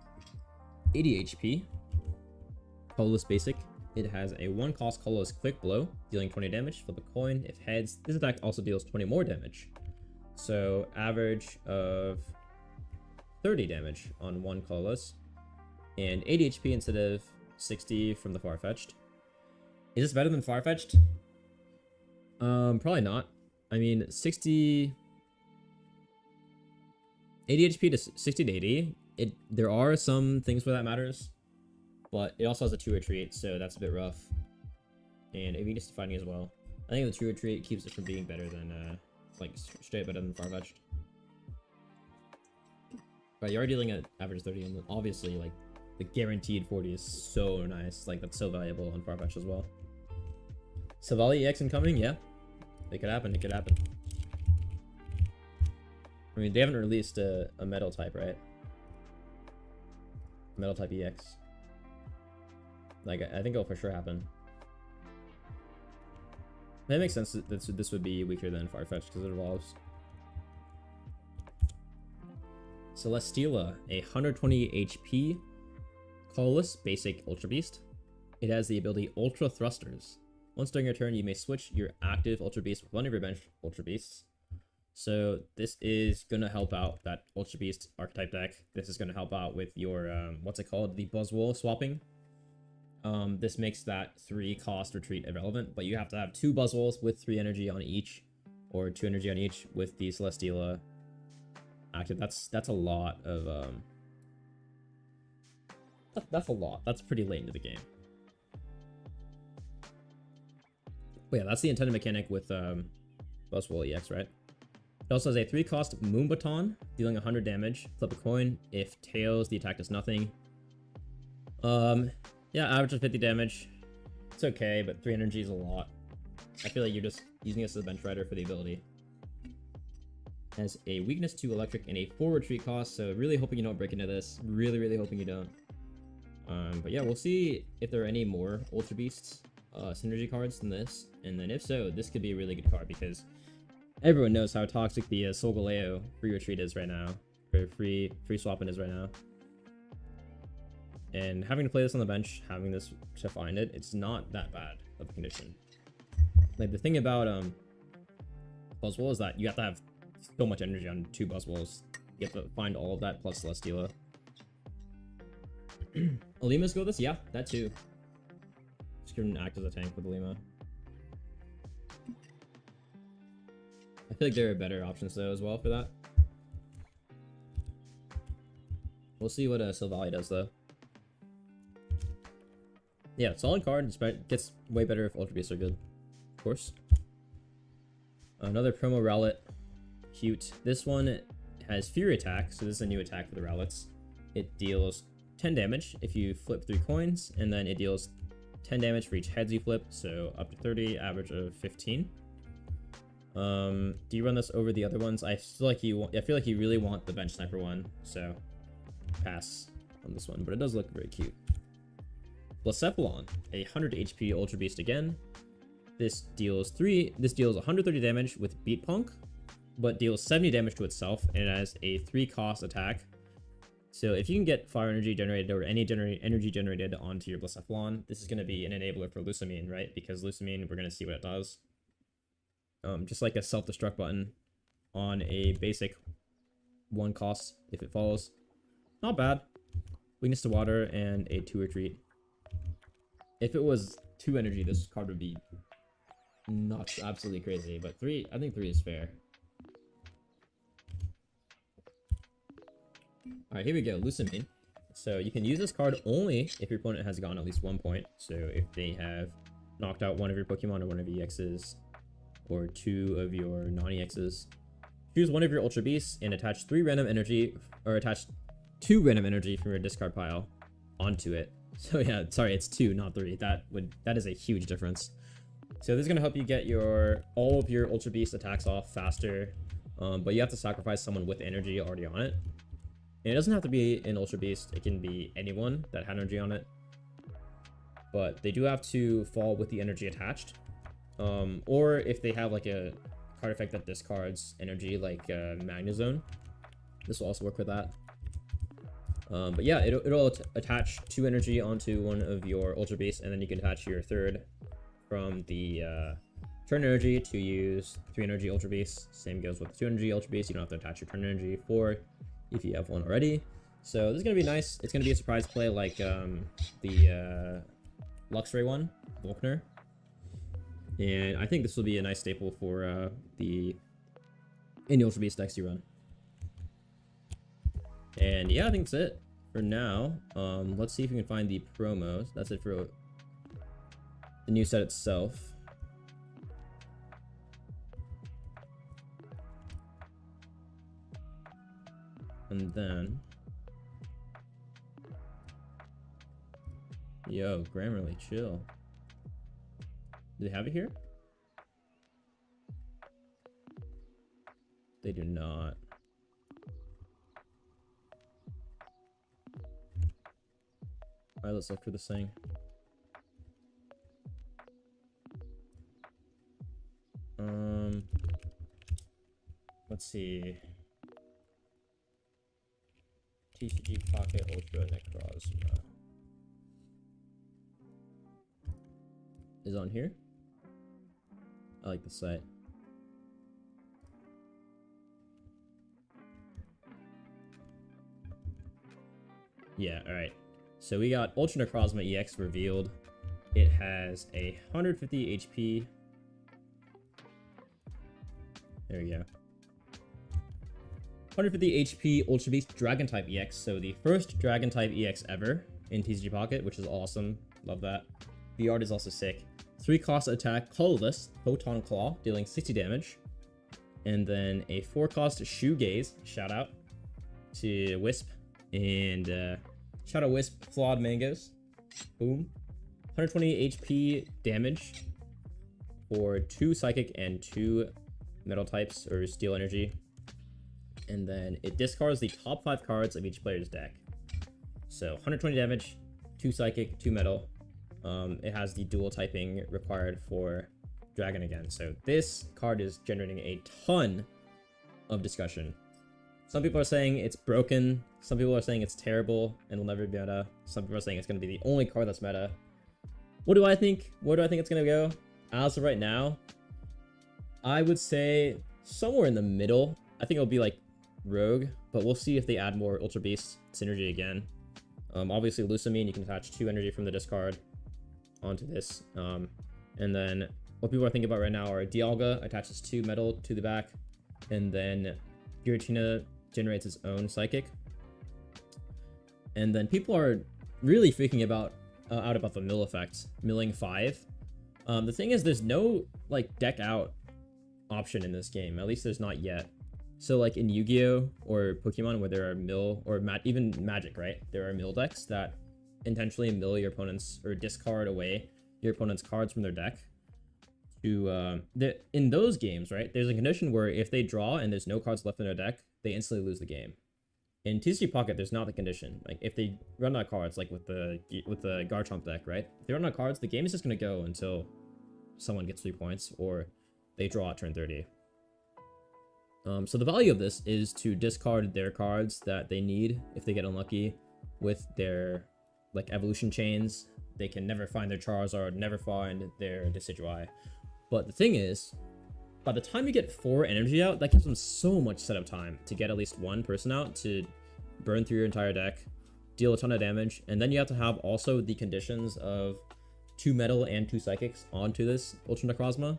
80 HP. Colorless basic. It has a 1-cost colorless quick blow, dealing 20 damage. Flip a coin. If heads, this attack also deals 20 more damage. So average of 30 damage on 1 colorless. And 80 HP instead of 60 from the Farfetch'd. Is this better than Farfetch'd? Probably not. I mean, 80 HP to 60 to 80. There are some things where that matters, but it also has a 2 retreat, so that's a bit rough. And a weakness to fighting as well. I think the 2 retreat keeps it from being better than, like, straight better than Farfetch'd. But you're dealing at average 30, and obviously, like, the guaranteed 40 is so nice. Like, that's so valuable on Farfetch'd as well. Savali EX incoming? Yeah. It could happen, it could happen. I mean, they haven't released a metal type, right? Metal type EX. Like, I think it'll for sure happen. That makes sense that this would be weaker than Farfetch'd because it evolves. Celesteela, a 120 HP colorless basic Ultra Beast. It has the ability Ultra Thrusters. Once during your turn, you may switch your active Ultra Beast with one of your bench Ultra Beasts. So this is going to help out that Ultra Beast archetype deck. This is going to help out with your, what's it called? The Buzzwole swapping. This makes that 3-cost retreat irrelevant, but you have to have 2 Buzzwoles with 3 energy on each, or 2 energy on each with the Celesteela active. That's a lot of, that's a lot. That's pretty late into the game. But yeah, that's the intended mechanic with, Buzzwole EX, right? It also has a 3-cost Moonbaton, dealing 100 damage. Flip a coin. If tails, the attack does nothing. Yeah, average of 50 damage. It's okay, but 3 energy is a lot. I feel like you're just using this as a bench rider for the ability. Has a weakness to electric and a 4 retreat cost, so really hoping you don't break into this. Really, really hoping you don't. But yeah, we'll see if there are any more Ultra Beasts synergy cards than this, and then if so, this could be a really good card because everyone knows how toxic the Solgaleo free retreat is right now, or free swapping is right now. and having to play this on the bench, having this to find it, it's not that bad of a condition. Like, the thing about Buzzwole is that you have to have so much energy on 2 Buzzwoles. You have to find all of that plus Celesteela. Alimas go this? Yeah, that too. Just gonna act as a tank with Alima. I feel like there are better options though as well for that. We'll see what Sylvalia does though. Yeah, solid card. Gets way better if Ultra Beasts are good. Of course. Another promo Rowlet. Cute. This one has Fury Attack, so this is a new attack for the Rowlets. It deals 10 damage if you flip 3 coins, and then it deals 10 damage for each heads you flip, so up to 30, average of 15. Do you run this over the other ones? I feel like you really want the bench sniper one, so pass on this one, but it does look very cute. Blacephalon, a 100 HP Ultra Beast again. This deals 130 damage with Beat Punk, but deals 70 damage to itself, and it has a 3 cost attack. So if you can get fire energy generated or any energy generated onto your Blacephalon, this is going to be an enabler for Lusamine, right? Because Lusamine, we're going to see what it does. Just like a self-destruct button on a basic 1 cost if it falls. Not bad. Weakness to water and a 2 retreat. If it was 2 energy, this card would be nuts, absolutely crazy. But 3, I think 3 is fair. Alright, here we go, Lusamine. So you can use this card only if your opponent has gone at least 1 point. So if they have knocked out one of your Pokemon or one of your EXs, or 2 of your non-EXs. Choose one of your Ultra Beasts and attach 3 random energy, or attach 2 random energy from your discard pile onto it. So yeah, sorry, it's 2, not 3. That is a huge difference. So this is gonna help you get all of your Ultra Beast attacks off faster, but you have to sacrifice someone with energy already on it. And it doesn't have to be an Ultra Beast; it can be anyone that had energy on it. But they do have to fall with the energy attached. Or if they have like a card effect that discards energy, like Magnezone, this will also work with that. But yeah, it'll attach 2 energy onto one of your Ultra Beasts, and then you can attach your 3rd from the turn energy to use 3 energy Ultra Beasts. Same goes with the 2 energy Ultra Beasts. You don't have to attach your turn energy 4 if you have one already. So this is gonna be nice. It's gonna be a surprise play like the Luxray one, Volkner. And I think this will be a nice staple for any Ultra Beast decks you run. And yeah, I think that's it for now. Let's see if we can find the promos. That's it for the new set itself. And then, yo, Grammarly, chill. Do they have it here? They do not. Alright, let's look for this thing. Let's see. TCG Pocket Ultra Necrozma is on here. I like the site. Yeah, alright. So we got Ultra Necrozma EX revealed. It has a 150 HP. There we go. 150 HP Ultra Beast Dragon type EX. So the first Dragon type EX ever in TCG Pocket, which is awesome. Love that. The art is also sick. 3 cost attack, colorless, Photon Claw, dealing 60 damage. And then a 4 cost Shoegaze, shout out to Wisp. And shout out Wisp, Flawed Mangoes. Boom. 120 HP damage for 2 Psychic and 2 Metal types, or Steel Energy. And then it discards the top 5 cards of each player's deck. So 120 damage, 2 Psychic, 2 Metal. It has the dual typing required for Dragon again. So this card is generating a ton of discussion. Some people are saying it's broken. Some people are saying it's terrible and will never be meta. Some people are saying it's going to be the only card that's meta. What do I think? Where do I think it's going to go? As of right now, I would say somewhere in the middle. I think it'll be like Rogue, but we'll see if they add more Ultra Beast synergy again. Obviously, Lusamine, you can attach 2 energy from the discard onto this. And then what people are thinking about right now are Dialga attaches 2 metal to the back, and then Giratina generates its own Psychic. And then people are really freaking out about the mill effect, milling 5. The thing is, there's no like deck out option in this game. At least there's not yet. So like in Yu-Gi-Oh or Pokemon, where there are mill, or even Magic, right? There are mill decks that intentionally mill your opponents or discard away your opponent's cards from their deck. In those games, right? There's a condition where if they draw and there's no cards left in their deck, they instantly lose the game. In TCG Pocket, there's not the condition. Like if they run out of cards, like with the Garchomp deck, right? If they run out of cards, the game is just gonna go until someone gets 3 points or they draw at turn 30. So the value of this is to discard their cards that they need if they get unlucky with their like evolution chains. They can never find their Charizard, never find their Decidueye. But the thing is, by the time you get 4 energy out, that gives them so much setup time to get at least 1 person out to burn through your entire deck, deal a ton of damage, and then you have to have also the conditions of 2 metal and 2 psychics onto this Ultra Necrozma.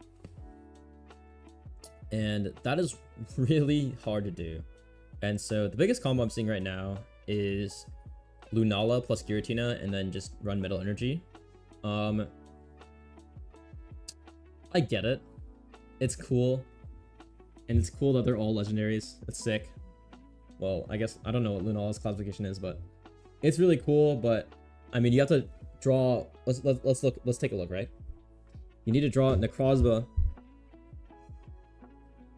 And that is really hard to do. And so the biggest combo I'm seeing right now is Lunala plus Giratina and then just run metal energy. I get it. It's cool. And it's cool that they're all legendaries. It's sick. Well, I guess I don't know what Lunala's classification is, but it's really cool. But I mean, you have to draw. Let's take a look, right? You need to draw Necrozma,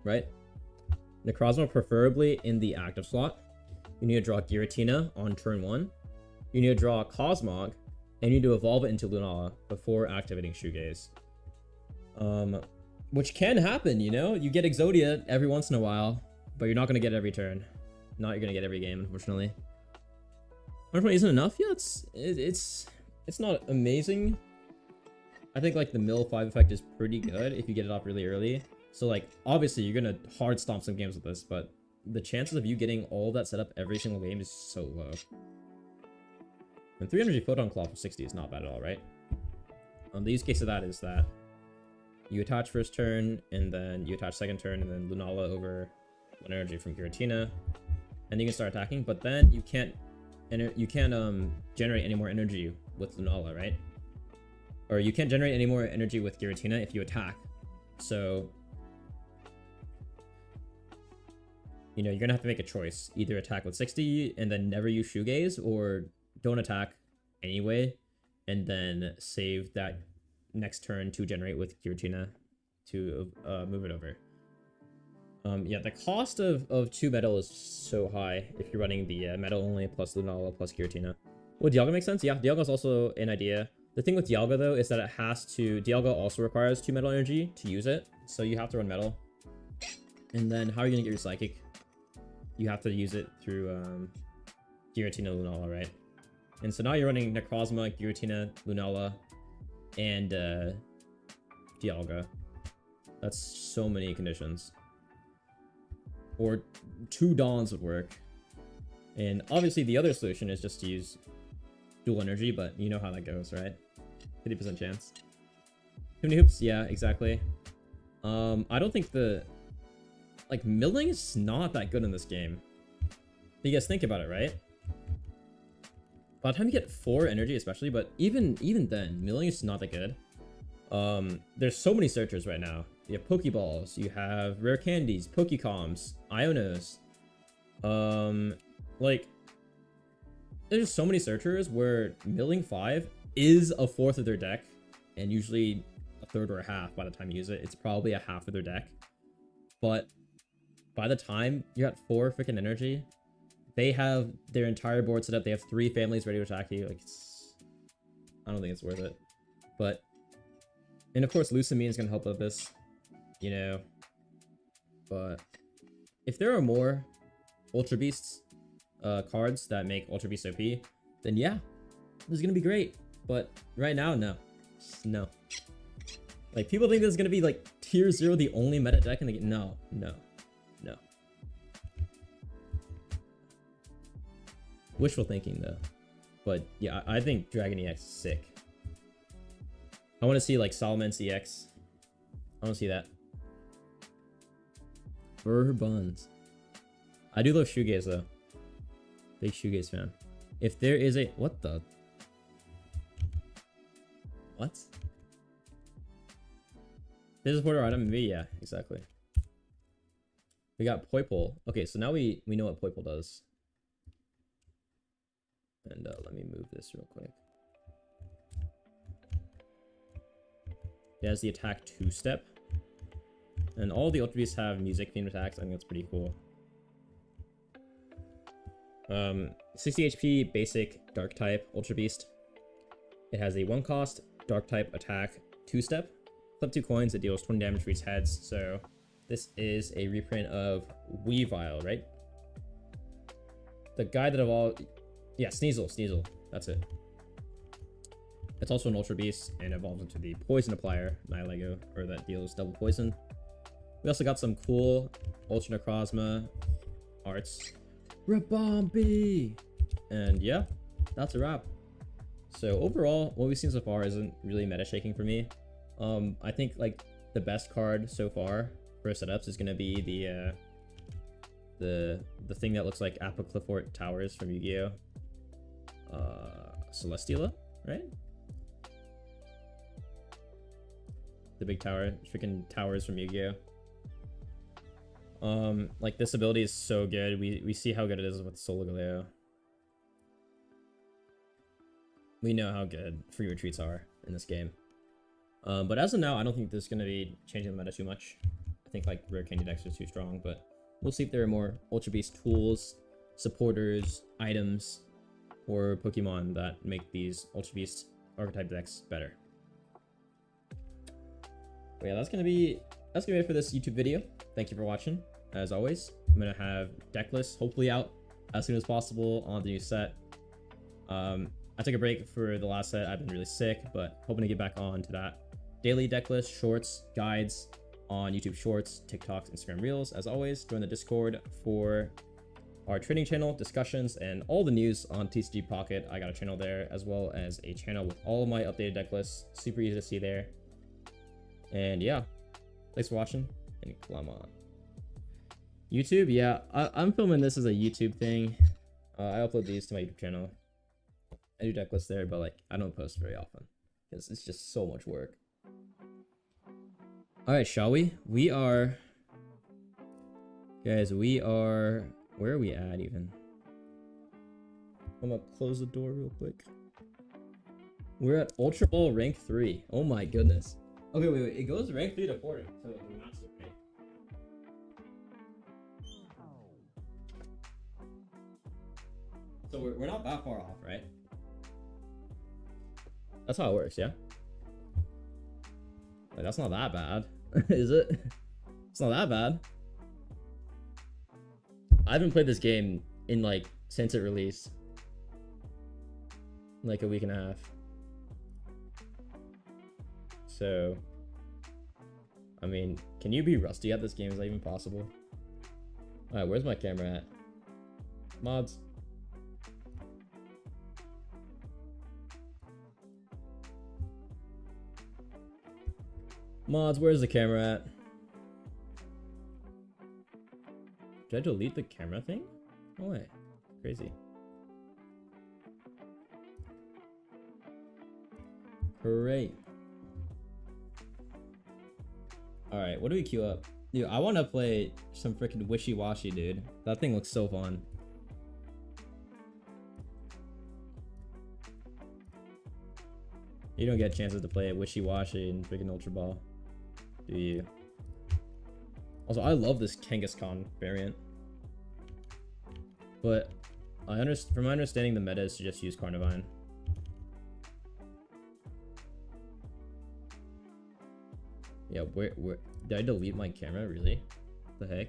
right? Necrozma preferably in the active slot. You need to draw Giratina on turn 1. You need to draw Cosmog, and you need to evolve it into Lunala before activating Shoegaze. Which can happen, you know? You get Exodia every once in a while, but you're not going to get it every turn. Not you're going to get every game, unfortunately. 120 isn't enough? Yeah, it's not amazing. I think like the mill 5 effect is pretty good if you get it off really early. So like, obviously you're going to hard stomp some games with this, but the chances of you getting all that setup every single game is so low. And 3 energy Photon Claw for 60 is not bad at all, right? The use case of that is that you attach first turn, and then you attach second turn, and then Lunala over 1 energy from Giratina, and you can start attacking. But then you can't generate any more energy with Lunala, right? Or you can't generate any more energy with Giratina if you attack. So you know, you're gonna have to make a choice. Either attack with 60 and then never use Shoegaze, or don't attack anyway and then save that next turn to generate with Giratina to move it over. Yeah, the cost of 2 metal is so high if you're running the metal only plus Lunala plus Giratina. Would Dialga make sense? Yeah, Dialga is also an idea. The thing with Dialga though is that it has to, Dialga also requires 2 metal energy to use it, so you have to run metal. And then how are you gonna get your Psychic? You have to use it through Giratina, Lunala, right? And so now you're running Necrozma, Giratina, Lunala, and Dialga. That's so many conditions. Or 2 Dawns would work. And obviously the other solution is just to use dual energy, but you know how that goes, right? 50% chance. Too many hoops? Yeah, exactly. I don't think like, milling is not that good in this game. You guys think about it, right? By the time you get 4 energy especially, but even then, milling is not that good. There's so many searchers right now. You have Pokeballs, you have Rare Candies, Pokecoms, Ionos. Like, there's just so many searchers where milling 5 is a fourth of their deck, and usually a third or a half by the time you use it. It's probably a half of their deck. But by the time you're at 4 freaking energy, they have their entire board set up. They have 3 families ready to attack you. Like, I don't think it's worth it. But, and of course, Lusamine is going to help with this, you know. But if there are more Ultra Beasts cards that make Ultra Beast OP, then yeah, this is gonna be great. But right now, no. No. Like, people think this is gonna be like tier 0, the only meta deck in the game. No, no, no. Wishful thinking though. But yeah, I think Dragon EX is sick. I want to see like Solomon's EX. I want to see that. Fur buns. I do love shoegaze though. Big shoegaze fan. If there is a what the what? This is supporter item. Maybe, yeah, exactly. We got Poipole. Okay, so now we know what Poipole does. And let me move this real quick. It has the attack 2-step. And all the Ultra Beasts have music themed attacks. I think that's pretty cool. 60 HP basic dark type Ultra Beast. It has a 1-cost dark type attack 2-step. Flip 2 coins, it deals 20 damage for each heads. So this is a reprint of Weavile, right? The guy that evolved. Yeah, Sneasel. That's it. It's also an Ultra Beast and evolves into the Poison Applier, Nihilego, or that deals double poison. We also got some cool Ultra Necrozma arts. Rabombi! And yeah, that's a wrap. So overall, what we've seen so far isn't really meta shaking for me. I think like the best card so far for setups is gonna be the thing that looks like Apocryphort Towers from Yu-Gi-Oh! Celesteela, right? The big tower, freaking towers from Yu-Gi-Oh! Like this ability is so good. We see how good it is with Solgaleo. We know how good free retreats are in this game. But as of now, I don't think this is gonna be changing the meta too much. I think like rare candy decks are too strong, but we'll see if there are more Ultra Beast tools, supporters, items, or Pokemon that make these Ultra Beast archetype decks better. But yeah, that's gonna be it for this YouTube video. Thank you for watching. As always, I'm gonna have deck lists hopefully out as soon as possible on the new set. I took a break for the last set. I've been really sick, but hoping to get back on to that. Daily deck list, shorts, guides on YouTube Shorts, TikToks, Instagram Reels. As always, join the Discord for our trading channel, discussions, and all the news on TCG Pocket. I got a channel there, as well as a channel with all my updated deck lists. Super easy to see there. And yeah, thanks for watching, and come on. YouTube, yeah, I'm filming this as a YouTube thing. I upload these to my YouTube channel. I do deck lists there, but like I don't post very often because it's just so much work. All right, shall we? We are, guys. We are. Where are we at even? I'm gonna close the door real quick. We're at Ultra Ball rank 3. Oh my goodness. Okay, wait. It goes rank 3 to 4 to the master, right? So we're not that far off, right? That's how it works, yeah? Like, that's not that bad, is it? It's not that bad. I haven't played this game in like since it released. Like a week and a half. So, I mean, can you be rusty at this game? Is that even possible? Alright, where's my camera at? Mods. Mods, where's the camera at? Did I delete the camera thing? No way. Crazy. Great. Alright, what do we queue up? Dude, I want to play some freaking wishy-washy, dude. That thing looks so fun. You don't get chances to play wishy-washy in freaking Ultra Ball, do you? Also, I love this Kangaskhan variant. But from my understanding, the meta is to just use Carnivine. Yeah, where did I delete my camera? Really? What the heck?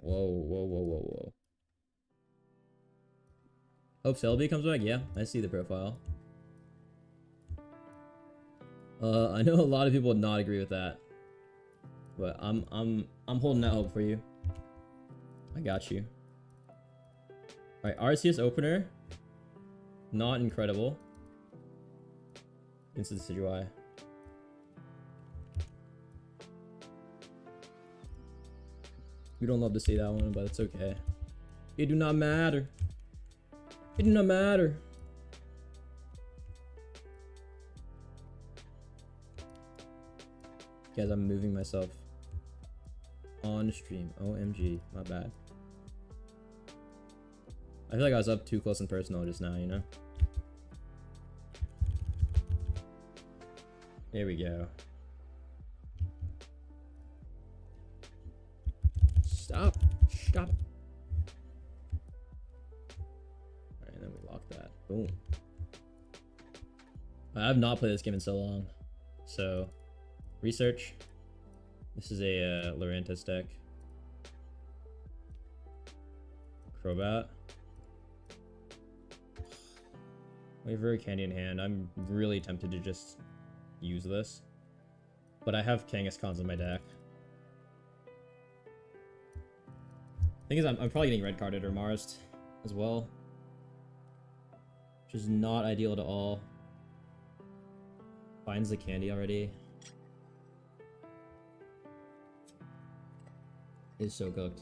Whoa, whoa, whoa, whoa, whoa. Hope Selby comes back? Yeah, I see the profile. I know a lot of people would not agree with that. But I'm holding out hope for you. I got you. Alright, RCS opener. Not incredible. Against the Decidueye. We don't love to see that one, but it's okay. It do not matter. It do not matter. Guys, I'm moving myself on stream. OMG, my bad. I feel like I was up too close and personal just now, you know? There we go. Stop. Stop. Alright, and then we lock that. Boom. I have not played this game in so long. So, research. This is a Lurantis deck. Crobat. We have very Candy in hand. I'm really tempted to just use this. But I have Kangaskhan's in my deck. Thing is, I'm probably getting red carded or Marsed as well. Which is not ideal at all. Finds the candy already. Is so cooked.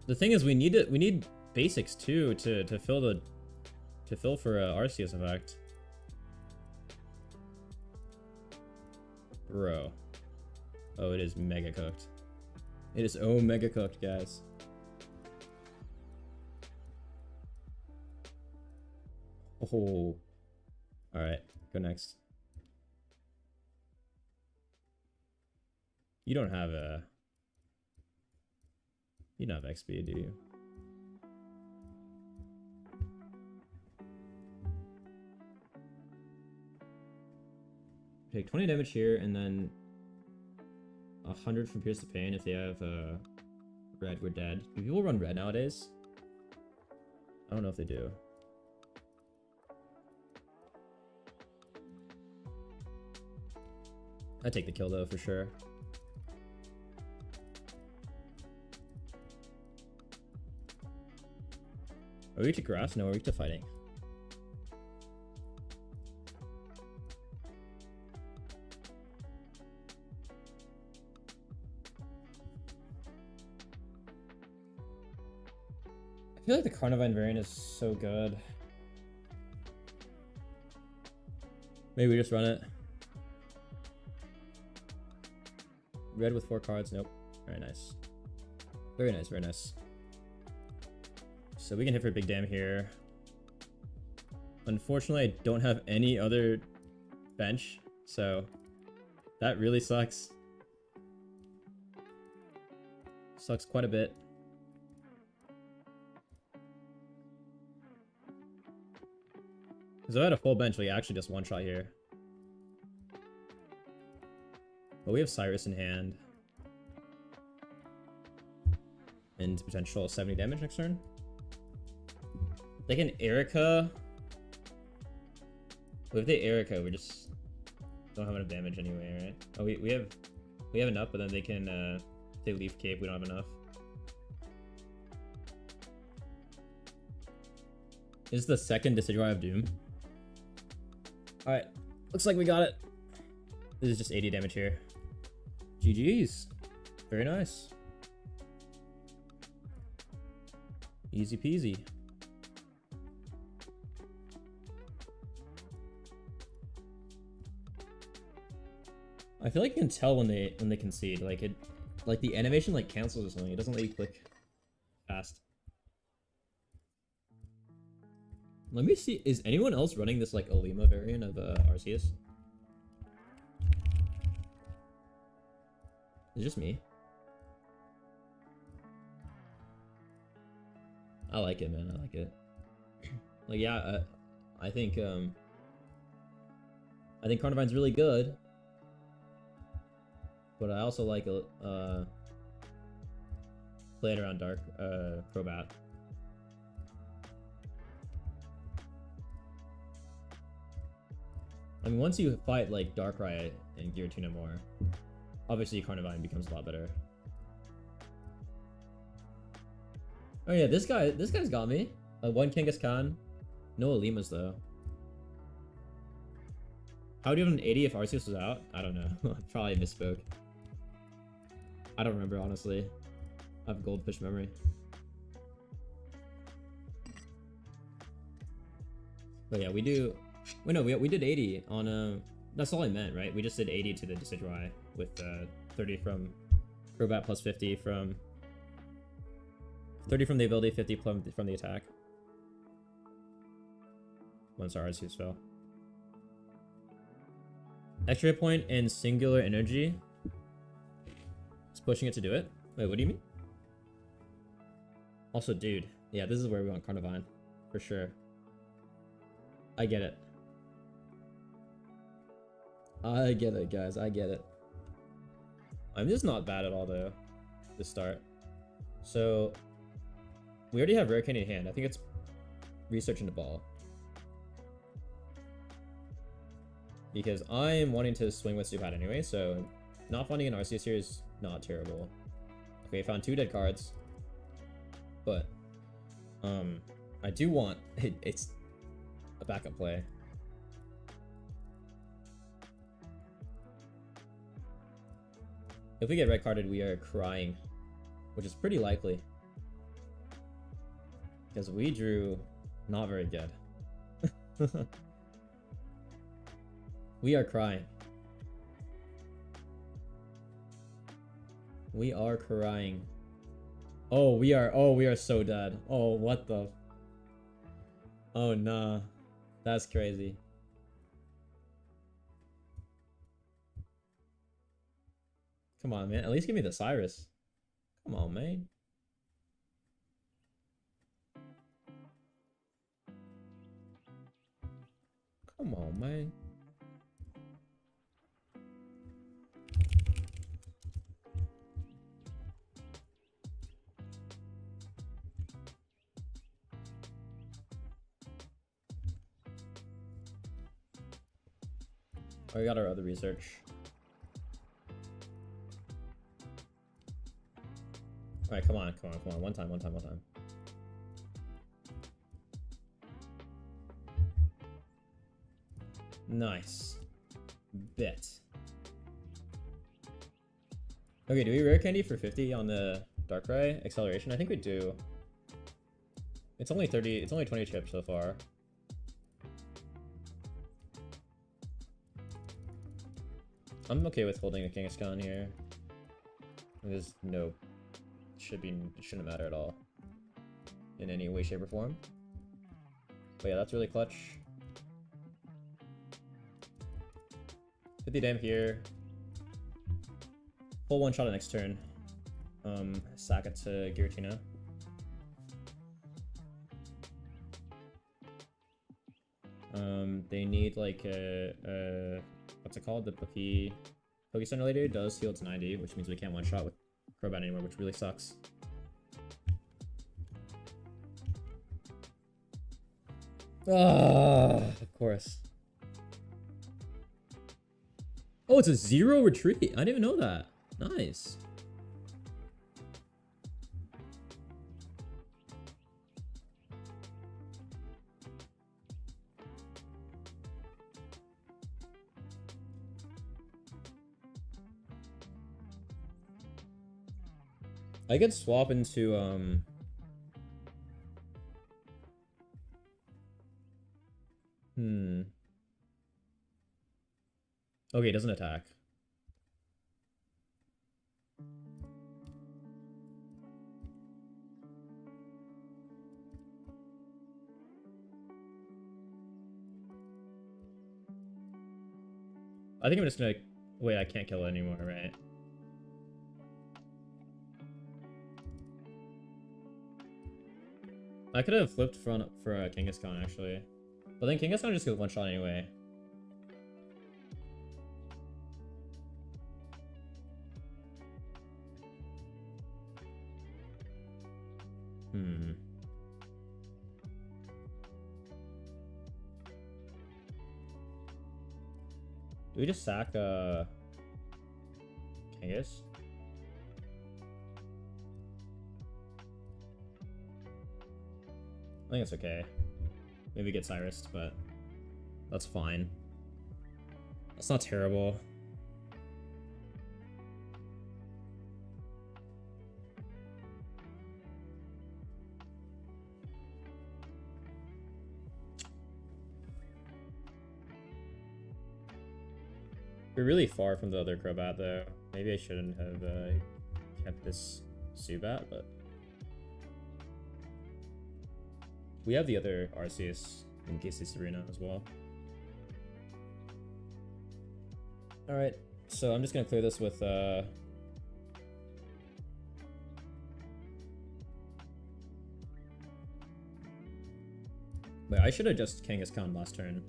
The thing is, we need basics too to fill for a Arceus effect. Bro. Oh, it is mega cooked. It is mega cooked, guys. Oh. Alright, go next. You don't have XP, do you? Take 20 damage here, and then 100 from Pierce the Pain if they have red, we're dead. Do people run red nowadays? I don't know if they do. I'd take the kill though, for sure. Are we weak to grass? No, we're weak to fighting. I feel like the Carnivine variant is so good. Maybe we just run it. Red with 4 cards. Nope. Very nice. Very nice, very nice. So we can hit for big dam here. Unfortunately, I don't have any other bench, so that really sucks. Sucks quite a bit. Because if I had a full bench, we actually just one shot here. But we have Cyrus in hand. And potential 70 damage next turn. They can Erica. Well, if they Erica, we just don't have enough damage anyway, right? Oh, we have enough, but then they can if they Leaf Cape, we don't have enough. This is the second Decidueye of Doom. Alright, looks like we got it. This is just 80 damage here. GG's. Very nice. Easy peasy. I feel like you can tell when they concede. Like the animation like cancels or something. It doesn't let you click fast. Let me see. Is anyone else running this like Olima variant of Arceus? It's just me. I like it, man. I like it. Like, yeah, I think Carnivine's really good, but I also like playing around Dark Crobat. I mean, once you fight like Darkrai and Giratina more, obviously Carnivine becomes a lot better. Oh yeah, this guy's got me. One Kangaskhan, no Alimas though. How would you have an 80 if Arceus was out? I don't know. I probably misspoke. I don't remember, honestly. I have goldfish memory. But yeah, we do... Wait, no, we did 80 on... That's all I meant, right? We just did 80 to the Decidueye with 30 from Crobat plus 50 from... 30 from the ability, 50 from the attack. Once our Arceus fell. Extra hit point and singular energy. It's pushing it to do it. Wait, what do you mean? Also, dude. Yeah, this is where we want Carnivine. For sure. I get it. I get it, guys. I get it. I mean, this is not bad at all, though. To start. So, we already have Rare Candy in hand. I think it's researching the ball. Because I am wanting to swing with Zubat anyway, so not finding an Arceus here is not terrible. Okay, I found 2 dead cards. But, I do want... It's a backup play. If we get red carded, we are crying. Which is pretty likely. Because we drew not very good. We are crying. We are crying. Oh, we are so dead. Oh, what the... Oh, nah. That's crazy. Come on, man. At least give me the Cyrus. Come on, man. Come on, man. Oh, we got our other research. Alright, come on. One time. Nice. Bet. Okay, do we rare candy for 50 on the Darkrai acceleration? I think we do. It's only 30, it's only 20 chips so far. I'm okay with holding a Kangaskhan here. There's no... shouldn't matter at all. In any way, shape, or form. But yeah, that's really clutch. 50 dam here. Full one shot at next turn. Sack it to Giratina. They need like a what's it called? The Pokestone later does heal to 90, which means we can't one shot with Crobat anymore, which really sucks. Ah, of course. Oh, it's a 0 retreat. I didn't even know that. Nice. I could swap into Okay, it doesn't attack. I think I'm just gonna... Wait, I can't kill it anymore, right? I could have flipped for Kangaskhan actually, but then Kangaskhan just goes one shot anyway. Hmm. Do we just sack Kangas? I think it's okay. Maybe get Cyrus, but that's fine. That's not terrible. We're really far from the other Crobat though. Maybe I shouldn't have kept this Zubat, but we have the other Arceus in case it's Sabrina as well. Alright, so I'm just gonna clear this with wait, I should have just Kangaskhan last turn.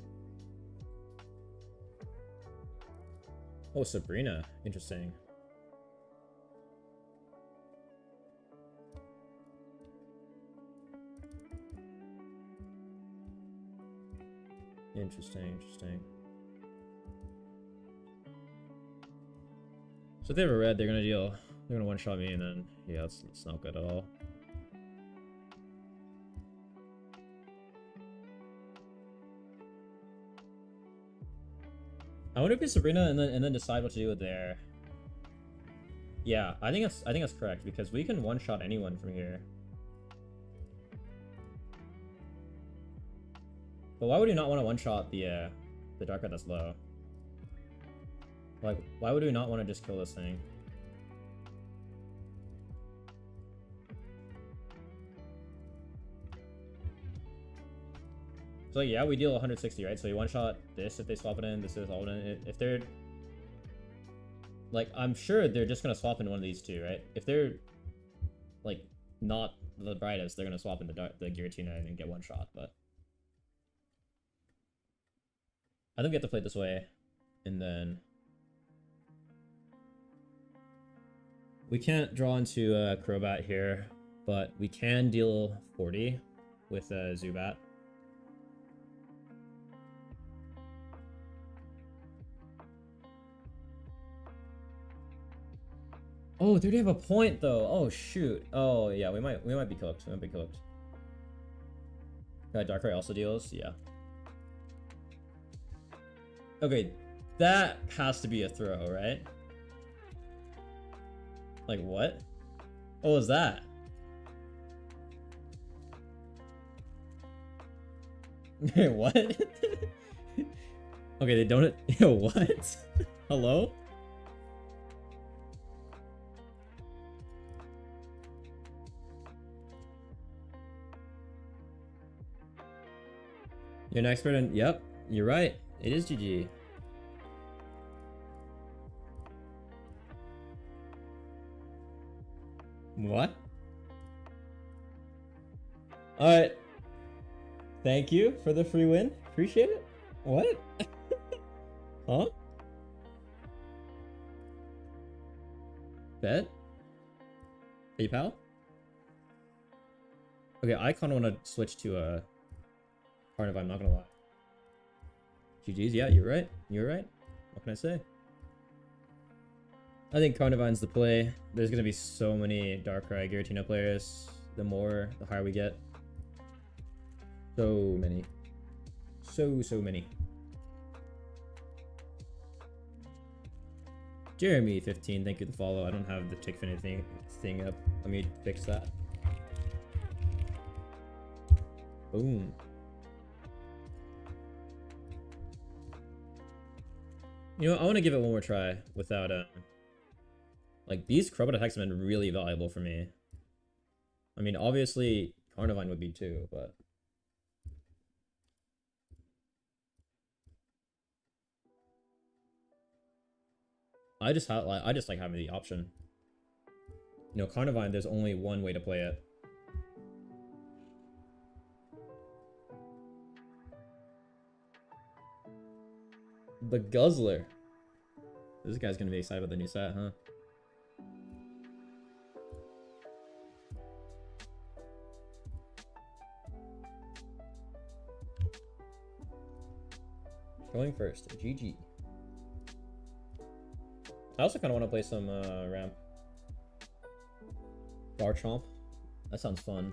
Oh, Sabrina. Interesting. Interesting. So if they have a red, they're gonna one-shot me, and then yeah, that's not good at all. I wonder if it's Sabrina and then decide what to do with there. Yeah, I think that's correct because we can one-shot anyone from here. But why would you not want to one-shot the Darkrai that's low? Like, why would we not want to just kill this thing? So like, yeah, we deal 160, right? So you one-shot this if they swap it in, this is all in. If they're... Like, I'm sure they're just going to swap into one of these two, right? If they're, like, not the brightest, they're going to swap into the Giratina and get one shot, but... I think we have to play it this way, and then... We can't draw into Crobat here, but we can deal 40 with Zubat. Oh, they have a point though. Oh shoot. Oh yeah, we might be cooked. We might be cooked. Darkrai also deals. Yeah. Okay, that has to be a throw, right? Like what? What was that? What? Okay, they don't. Yo, what? Hello? You're an expert in... Yep, you're right. It is GG. What? Alright. Thank you for the free win. Appreciate it. What? Huh? Bet? Hey, pal? Okay, I kind of want to switch to a... Carnivine, I'm not gonna lie. GG's, yeah, you're right. You're right. What can I say? I think Carnivine's the play. There's gonna be so many Darkrai Giratina players. The higher we get. So many. So many. Jeremy15, thank you for the follow. I don't have the Tickfinity thing up. Let me fix that. Boom. You know, I want to give it one more try without, like, these Crobat attacks have been really valuable for me. I mean, obviously, Carnivine would be too, but... I just like having the option. You know, Carnivine, there's only one way to play it. The Guzzler. This guy's gonna be excited about the new set, huh? Going first, GG. I also kind of want to play some ramp. Garchomp. That sounds fun.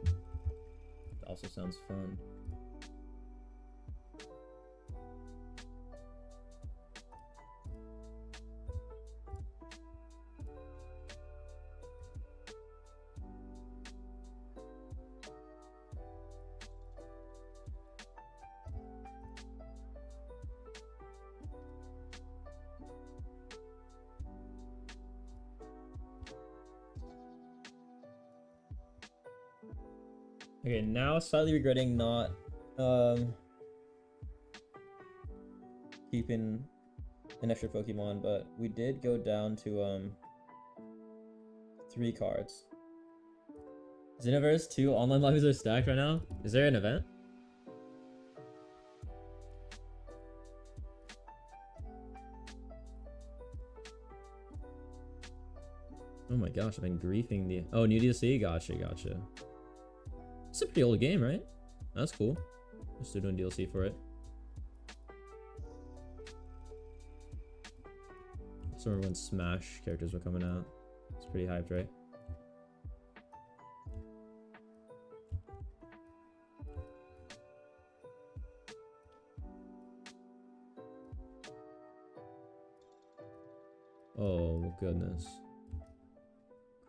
That also sounds fun. Okay, now slightly regretting not keeping an extra Pokemon, but we did go down to 3 cards. Xenoverse 2 online lobbies are stacked right now. Is there an event? Oh my gosh, I've been griefing the... Oh, new DLC? Gotcha, gotcha. It's a pretty old game, right? That's cool. I'm still doing DLC for it. I just remember when Smash characters were coming out. It's pretty hyped, right? Oh, goodness.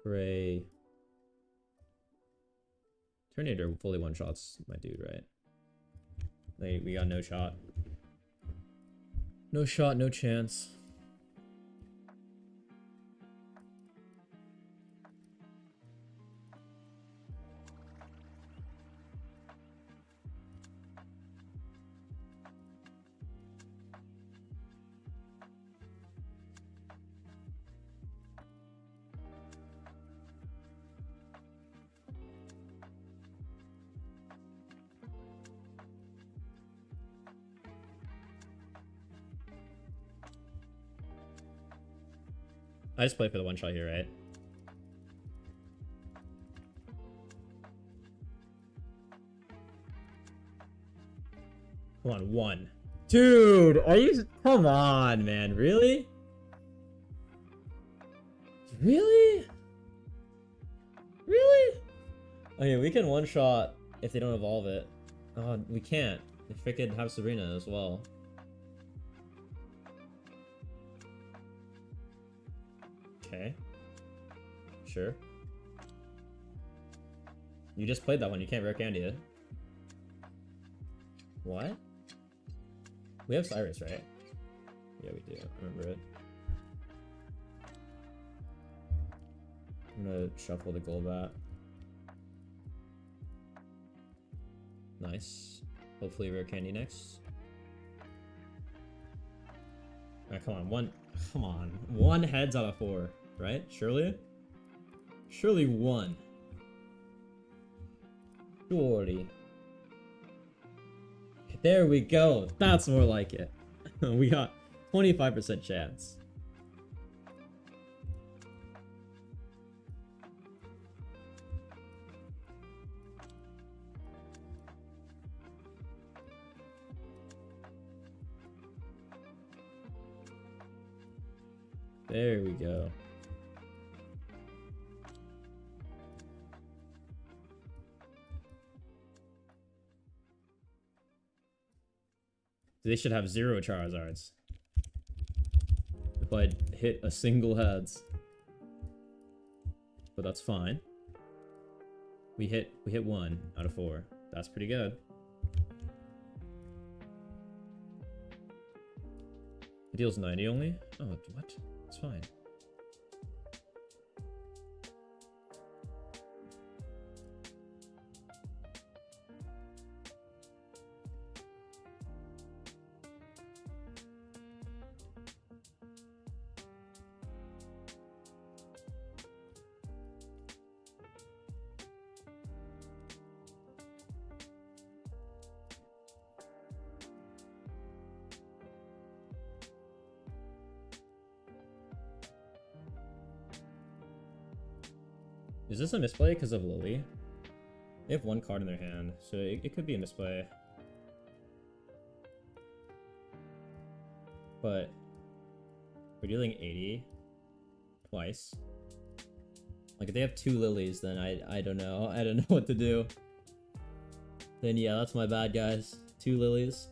Cray. Terminator fully one-shots my dude, right? Like, we got no shot. No shot, no chance. I just play for the one shot here, right? Come on, 1. Dude, are you... Come on, man. Really? Really? Really? Okay, we can one shot if they don't evolve it. Oh, we can't. If we could have Sabrina as well. Okay. Sure. You just played that one. You can't rare candy it. What? We have Cyrus, right? Yeah, we do. I remember it. I'm gonna shuffle the Golbat. Nice. Hopefully rare candy next. Alright, come on. Come on. 1 heads out of 4, right? Surely? Surely 1. Surely. There we go. That's more like it. We got 25% chance. There we go. They should have 0 Charizards. If I'd hit a single heads. But that's fine. We hit 1 out of 4. That's pretty good. It deals 90 only? Oh, what? It's fine. Is this a misplay because of Lily? They have one card in their hand, so it could be a misplay. But we're dealing 80 twice. Like if they have 2 lilies, then I don't know. I don't know what to do. Then yeah, that's my bad, guys. 2 lilies.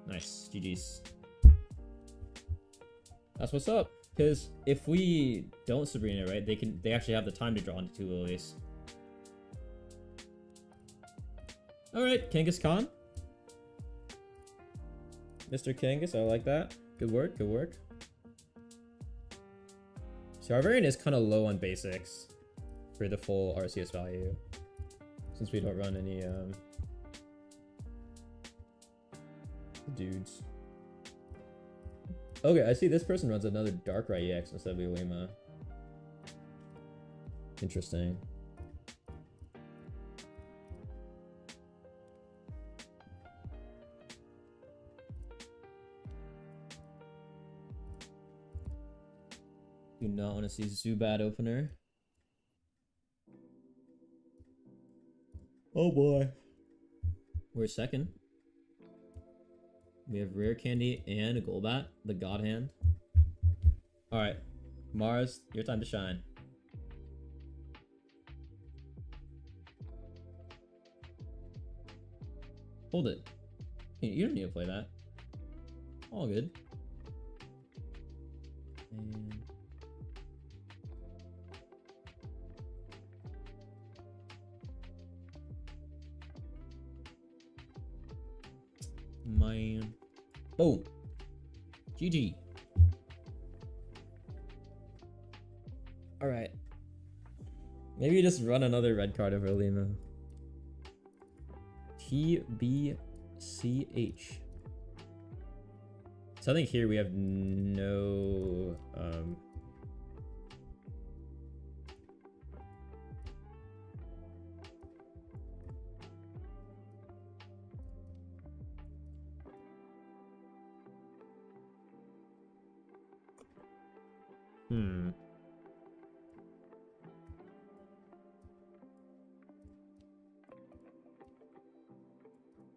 Nice, GG's. That's what's up. Because if we don't Sabrina, right, they actually have the time to draw into 2 lilies. Alright, Kangas Khan. Mr. Kangas, I like that. Good work, good work. So our variant is kind of low on basics for the full RCS value, since we don't run any dudes. Okay, I see this person runs another Darkrai EX instead of Ulima. Interesting. Do not want to see Zubat opener. Oh boy. We're second. We have Rare Candy and a Golbat, the God Hand. Alright, Mars, your time to shine. Hold it. You don't need to play that. All good. And man. Boom. GG. Alright. Maybe just run another red card over Lima. TBCH. So I think here we have no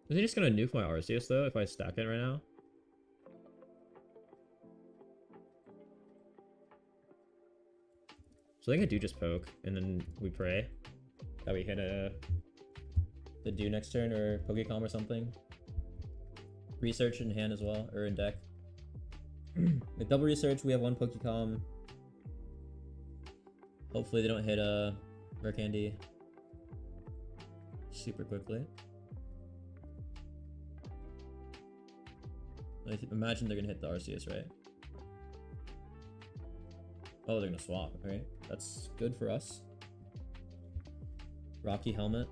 Is he just gonna nuke my Arceus though if I stack it right now? So I think I do just poke and then we pray that we hit the do next turn or Pokecom or something. Research in hand as well, or in deck. With double research, we have 1 Pokecom. Hopefully they don't hit a Rare Candy super quickly. I imagine they're gonna hit the Arceus, right? Oh, they're gonna swap, right? That's good for us. Rocky Helmet.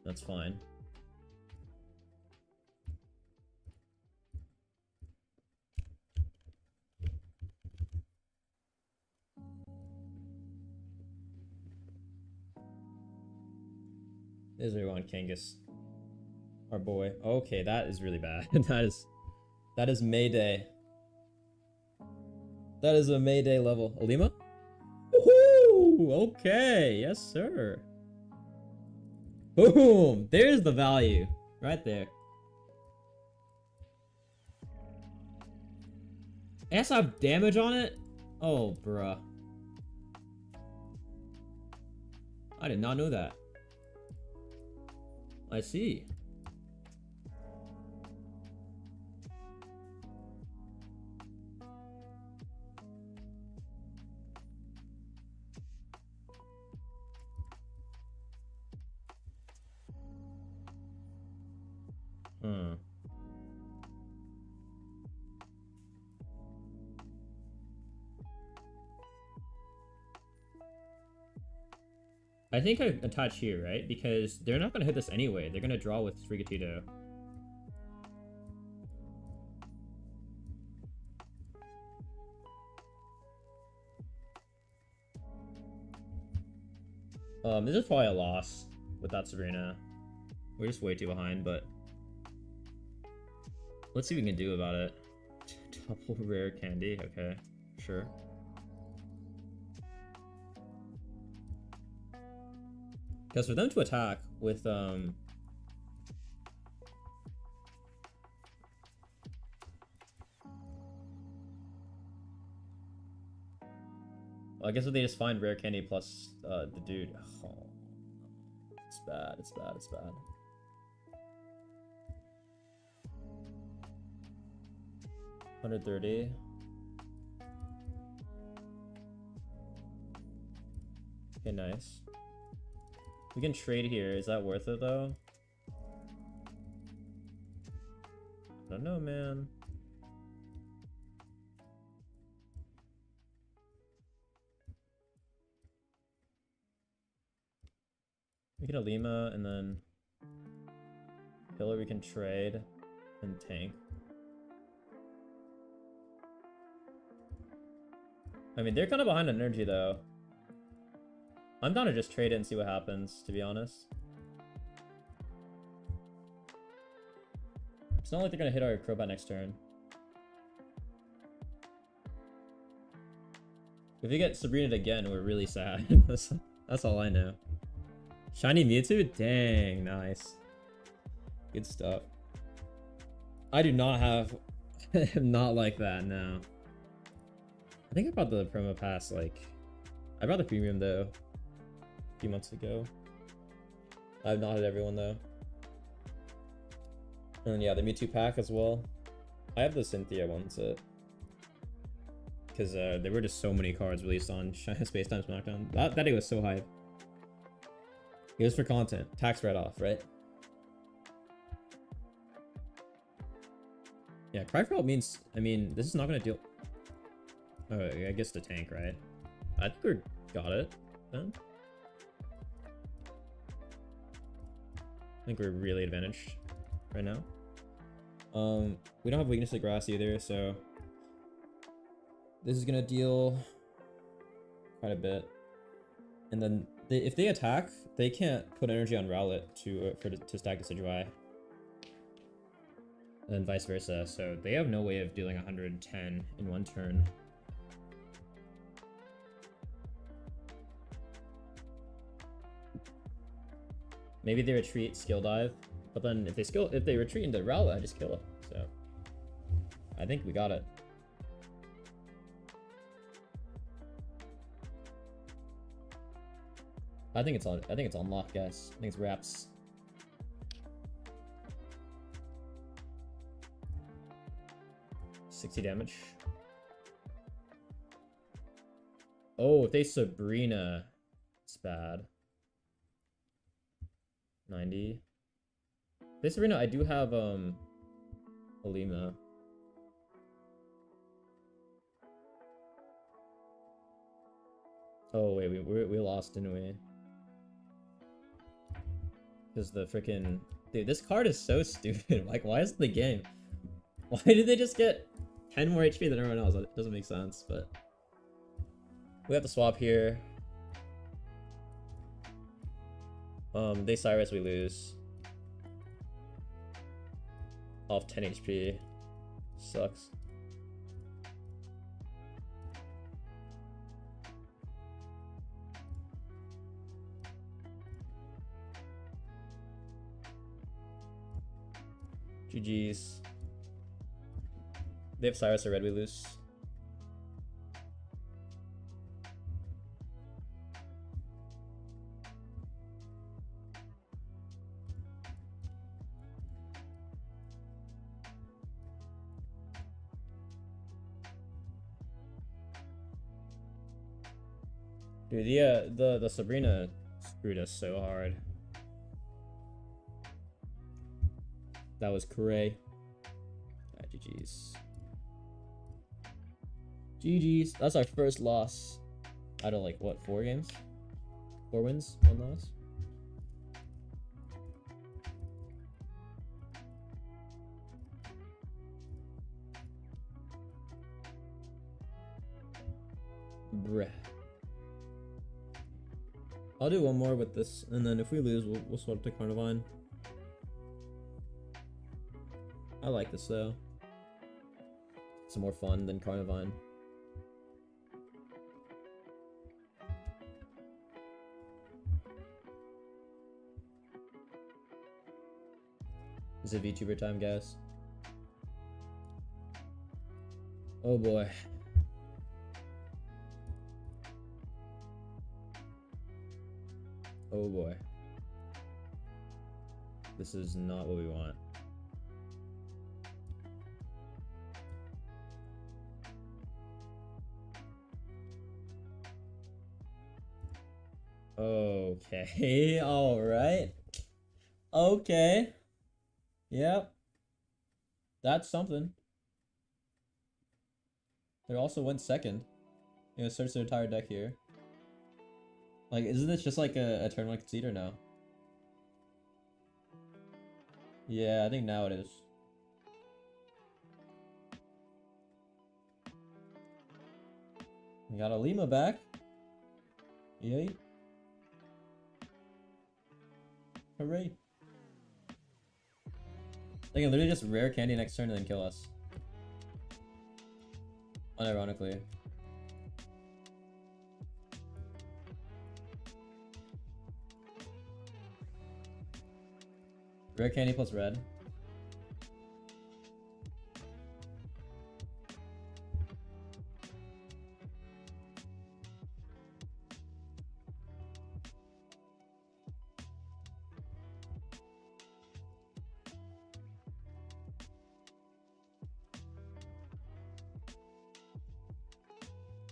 That's fine. Is everyone Kangas? Our boy. Okay, that is really bad. that is Mayday. That is a Mayday level. Alima? Woohoo! Okay, yes sir. Boom! There's the value. Right there. It has to have damage on it? Oh, bruh. I did not know that. I see. I think I attach here, right? Because they're not going to hit this anyway. They're going to draw with Sprigatito. This is probably a loss without Sabrina. We're just way too behind, but let's see what we can do about it. Double rare candy, okay, sure. Because for them to attack with well, I guess if they just find rare candy plus the dude. Oh, it's bad, it's bad, it's bad. $130. Okay, nice. We can trade here. Is that worth it though? I don't know, man. We get a Lima and then Killer we can trade and tank. I mean, they're kind of behind on energy though. I'm down to just trade it and see what happens, to be honest. It's not like they're gonna hit our Crobat next turn. If we get Sabrina again, we're really sad. That's all I know. Shiny Mewtwo? Dang, nice. Good stuff. I do not have... I'm not like that, no. I think I bought the promo pass, like... I bought the premium, though. A few months ago. I've not had everyone, though. And yeah, the Mewtwo pack as well. I have the Cynthia one set. Because there were just so many cards released on Space Time Smackdown. That day was so hype. It was for content. Tax write-off, right? Yeah, Cry for Help means... I mean, this is not going to deal... Oh, I guess the tank, right? I think we got it, then. I think we're really advantaged right now. We don't have weakness to grass either, so... This is going to deal quite a bit. And then if they attack, they can't put energy on Rowlet to stack Decidueye. And then vice versa, so they have no way of dealing 110 in one turn. Maybe they retreat, skill dive, but then if they retreat into Rowlet, I just kill it. So I think we got it. I think it's on lock, guys. I think it's wraps. $60 damage. Oh, if they Sabrina, it's bad. 90. If they Sabrina, I do have Alima. Oh wait, we lost, didn't we? Because the freaking dude, this card is so stupid. Like, why is it the game? Why did they just get 10 more HP than everyone else? It doesn't make sense, but we have to swap here. They Cyrus, we lose. Off 10 HP. Sucks. GG's. They have Cyrus or Red, we lose. Dude, the Sabrina screwed us so hard. That was cray. Alright, GG's. GG's. That's our first loss. Out of like, what, 4 games? 4 wins, 1 loss? Bruh. I'll do one more with this, and then if we lose, we'll swap to Carnivine. I like this though. It's more fun than Carnivine. Is it VTuber time, guys? Oh boy. Oh boy. This is not what we want. Okay, alright. Okay. Yep. That's something. They also went second. You know, search their entire deck here. Like, isn't this just like a tournament concede or no? Yeah, I think now it is. We got a Lima back. Yay. Hooray. They can literally just rare candy next turn and then kill us. Unironically. Rare candy plus red.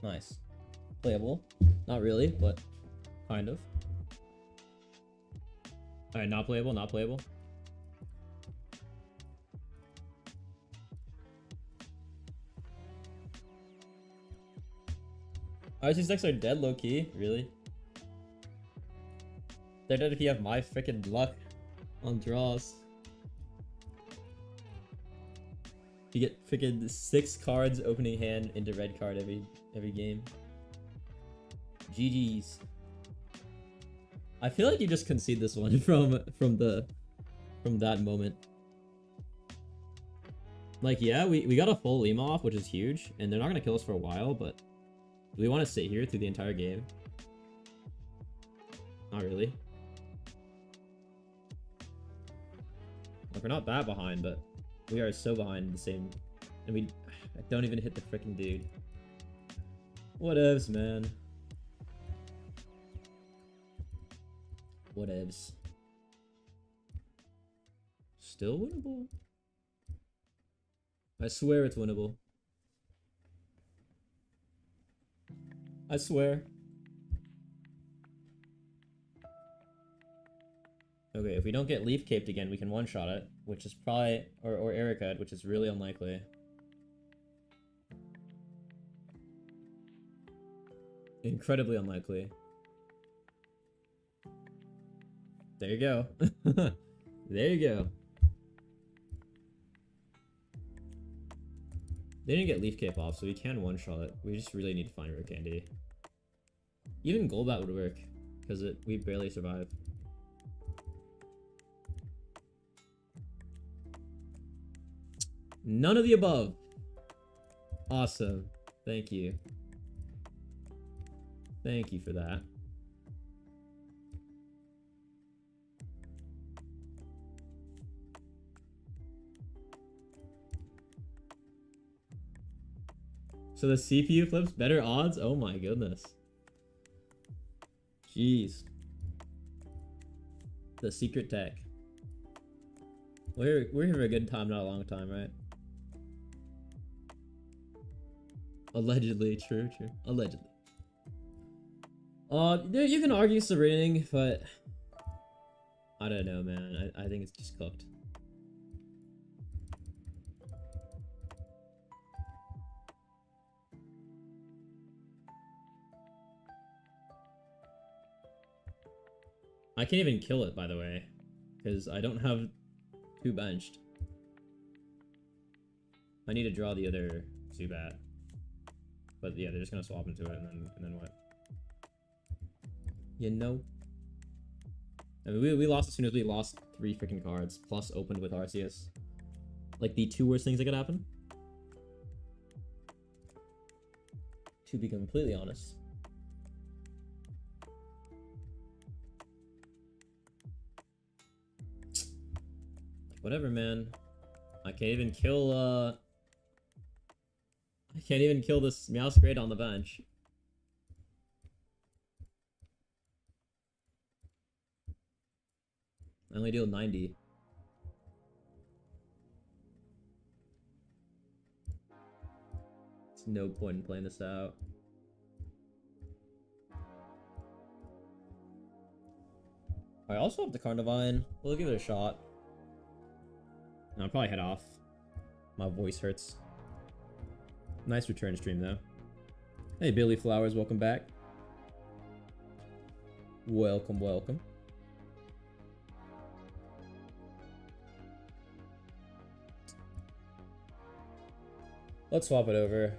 Nice. Playable. Not really, but kind of. Alright, not playable, not playable. Alright, these decks are dead low-key, really. They're dead if you have my freaking luck on draws. You get freaking 6 cards opening hand into red card every game. GG's. I feel like you just concede this one from that moment. Like, yeah, we got a full Lima off, which is huge, and they're not gonna kill us for a while, but do we want to sit here through the entire game? Not really. Like, we're not that behind, but we are so behind the same, and we don't even hit the freaking dude. Whatevs, man. Whatevs. Still winnable. I swear it's winnable. I swear. Okay, if we don't get leaf caped again, we can one-shot it, which is probably, or Erica, which is really unlikely. Incredibly unlikely. There you go. There you go. They didn't get leaf cape off, so we can one-shot it. We just really need to find rare candy. Even Golbat would work, because we barely survive. None of the above. Awesome. Thank you. Thank you for that. So the CPU flips better odds? Oh my goodness. Jeez. The secret tech. We're here for a good time, not a long time, right? Allegedly, true. Allegedly. You can argue Serene, but I don't know, man. I think it's just cooked. I can't even kill it, by the way, because I don't have 2 benched. I need to draw the other Zubat. But yeah, they're just gonna swap into it, and then what? You know? I mean, we lost as soon as we lost 3 freaking cards, plus opened with Arceus. Like, the 2 worst things that could happen. to be completely honest. Whatever, man. I can't even kill this mouse grade on the bench. I only deal 90. There's no point in playing this out. I also have the Carnivine. We'll give it a shot. I'll probably head off. My voice hurts. Nice return stream though. Hey Billy Flowers, welcome back. Welcome, welcome. Let's swap it over.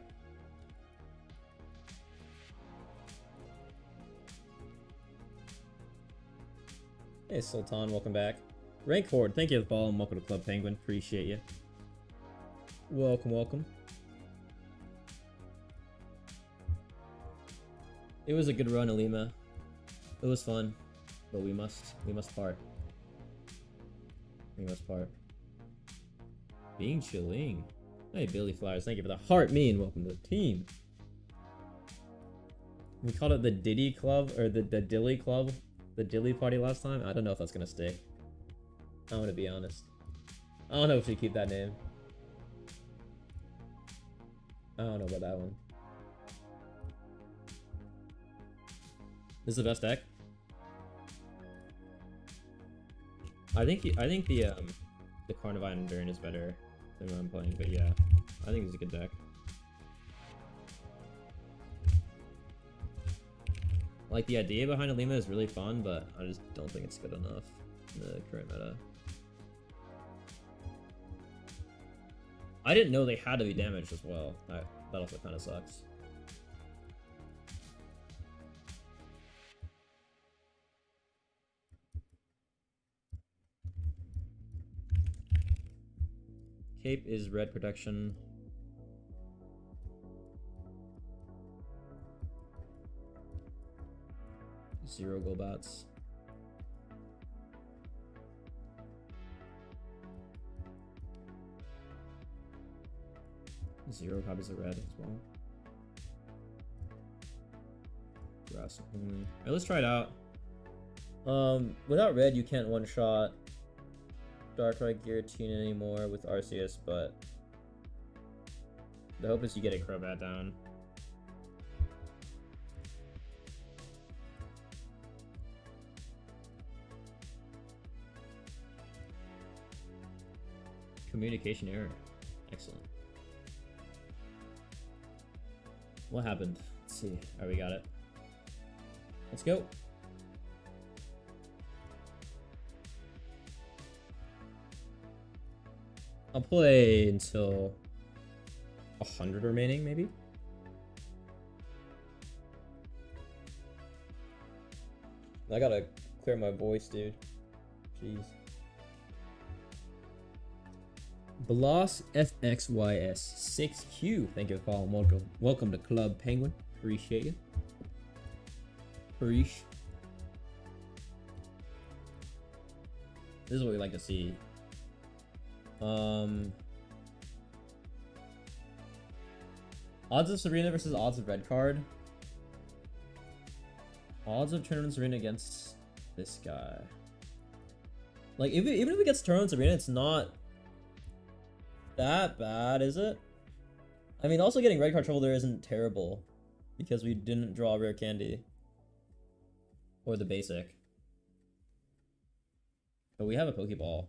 Hey Sultan, welcome back. Rank Horde, thank you for the follow and welcome to Club Penguin. Appreciate you. Welcome, welcome. It was a good run, Alima. It was fun, but we must part. We must part. Being chilling. Hey Billy Flowers, thank you for the heart mean. Welcome to the team. We called it the Diddy Club or the Dilly Club, the Dilly Party last time. I don't know if that's gonna stick. I'm gonna be honest. I don't know if we keep that name. I don't know about that one. This is the best deck. I think the Carnivine Enduring is better than what I'm playing, but yeah, I think it's a good deck. Like the idea behind Alima is really fun, but I just don't think it's good enough in the current meta. I didn't know they had to be damaged as well. That also kind of sucks. Cape is red protection. Zero Golbats. Zero copies of red as well. Grass only. Alright, let's try it out. Without red, you can't one-shot Darkrai Giratina anymore with Arceus, but the hope is you get a Crobat down. Communication error. Excellent. What happened? Let's see. Alright, we got it. Let's go. I'll play until 100 remaining, maybe? I gotta clear my voice, dude. Jeez. Bloss FXYS 6Q. Thank you for following. Welcome to Club Penguin. Appreciate you. This is what we like to see. Odds of Serena versus odds of red card. Odds of tournament Serena against this guy. Like, even if we get tournament Serena, it's not that bad, is it? I mean, also getting red card trouble there isn't terrible because we didn't draw rare candy or the basic. But we have a Pokeball.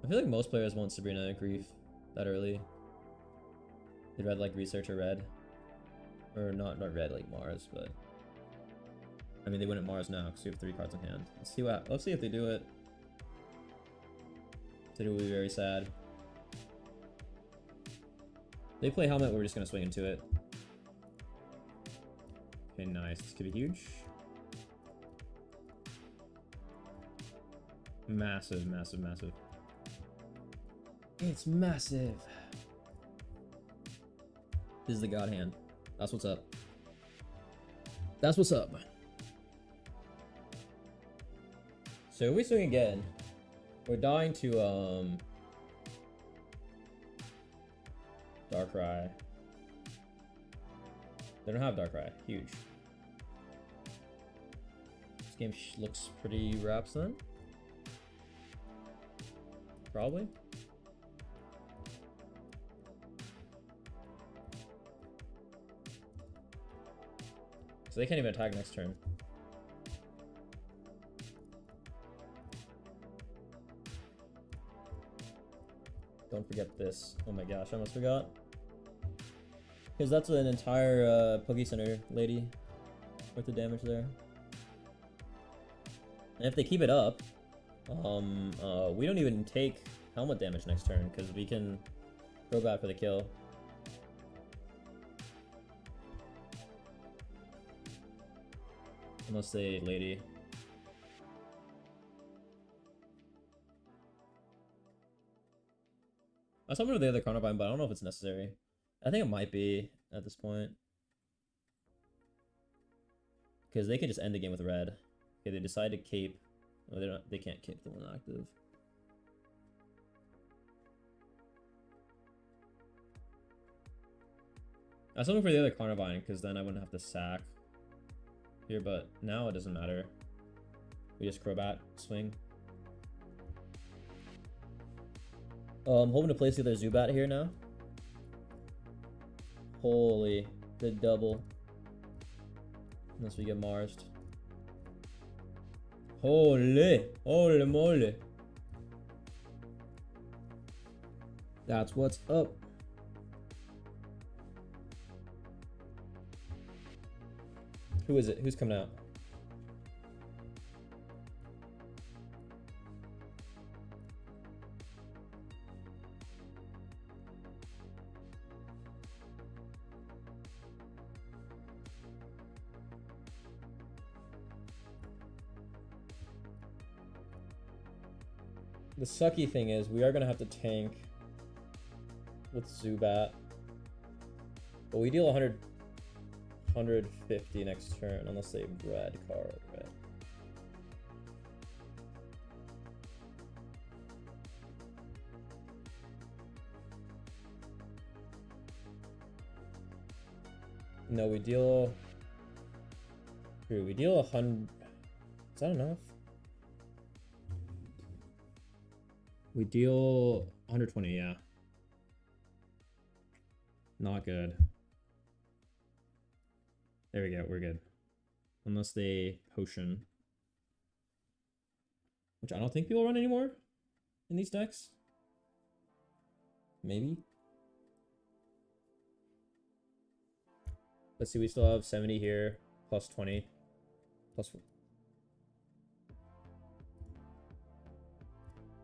I feel like most players want Sabrina and Grief that early. They'd rather like Research or Red. Or not Red, like Mars, but I mean they wouldn't Mars now because we have 3 cards in hand. Let's see if they do it. If they do, we'll be very sad. If they play Helmet, we're just gonna swing into it. Okay, nice. This could be huge. Massive, massive, massive. It's massive. This is the God Hand. That's what's up. That's what's up. So we swing again. We're dying to Darkrai. They don't have Darkrai. Huge. This game looks pretty raps then. Probably. So they can't even attack next turn. Don't forget this. Oh my gosh, I almost forgot. Because that's an entire Poké Center lady worth the damage there. And if they keep it up, we don't even take helmet damage next turn because we can go back for the kill. Unless they lady. I was hoping for the other Carnivine, but I don't know if it's necessary. I think it might be at this point. Because they can just end the game with red. Okay, they decide to cape. Oh, they can't cape the one active. I was hoping for the other Carnivine, because then I wouldn't have to sack here, but now it doesn't matter. We just Crobat swing. I'm hoping to place the other Zubat here now. Holy, the double. Unless we get Marsed. Holy moly. That's what's up. Who is it? Who's coming out? The sucky thing is we are going to have to tank with Zubat. But we deal 150 next turn unless they red card, right? No, we deal... True, we deal 100... Is that enough? We deal 120, yeah. Not good. There we go, we're good. Unless they potion. Which I don't think people run anymore in these decks. Maybe. Let's see, we still have 70 here, plus 20, plus...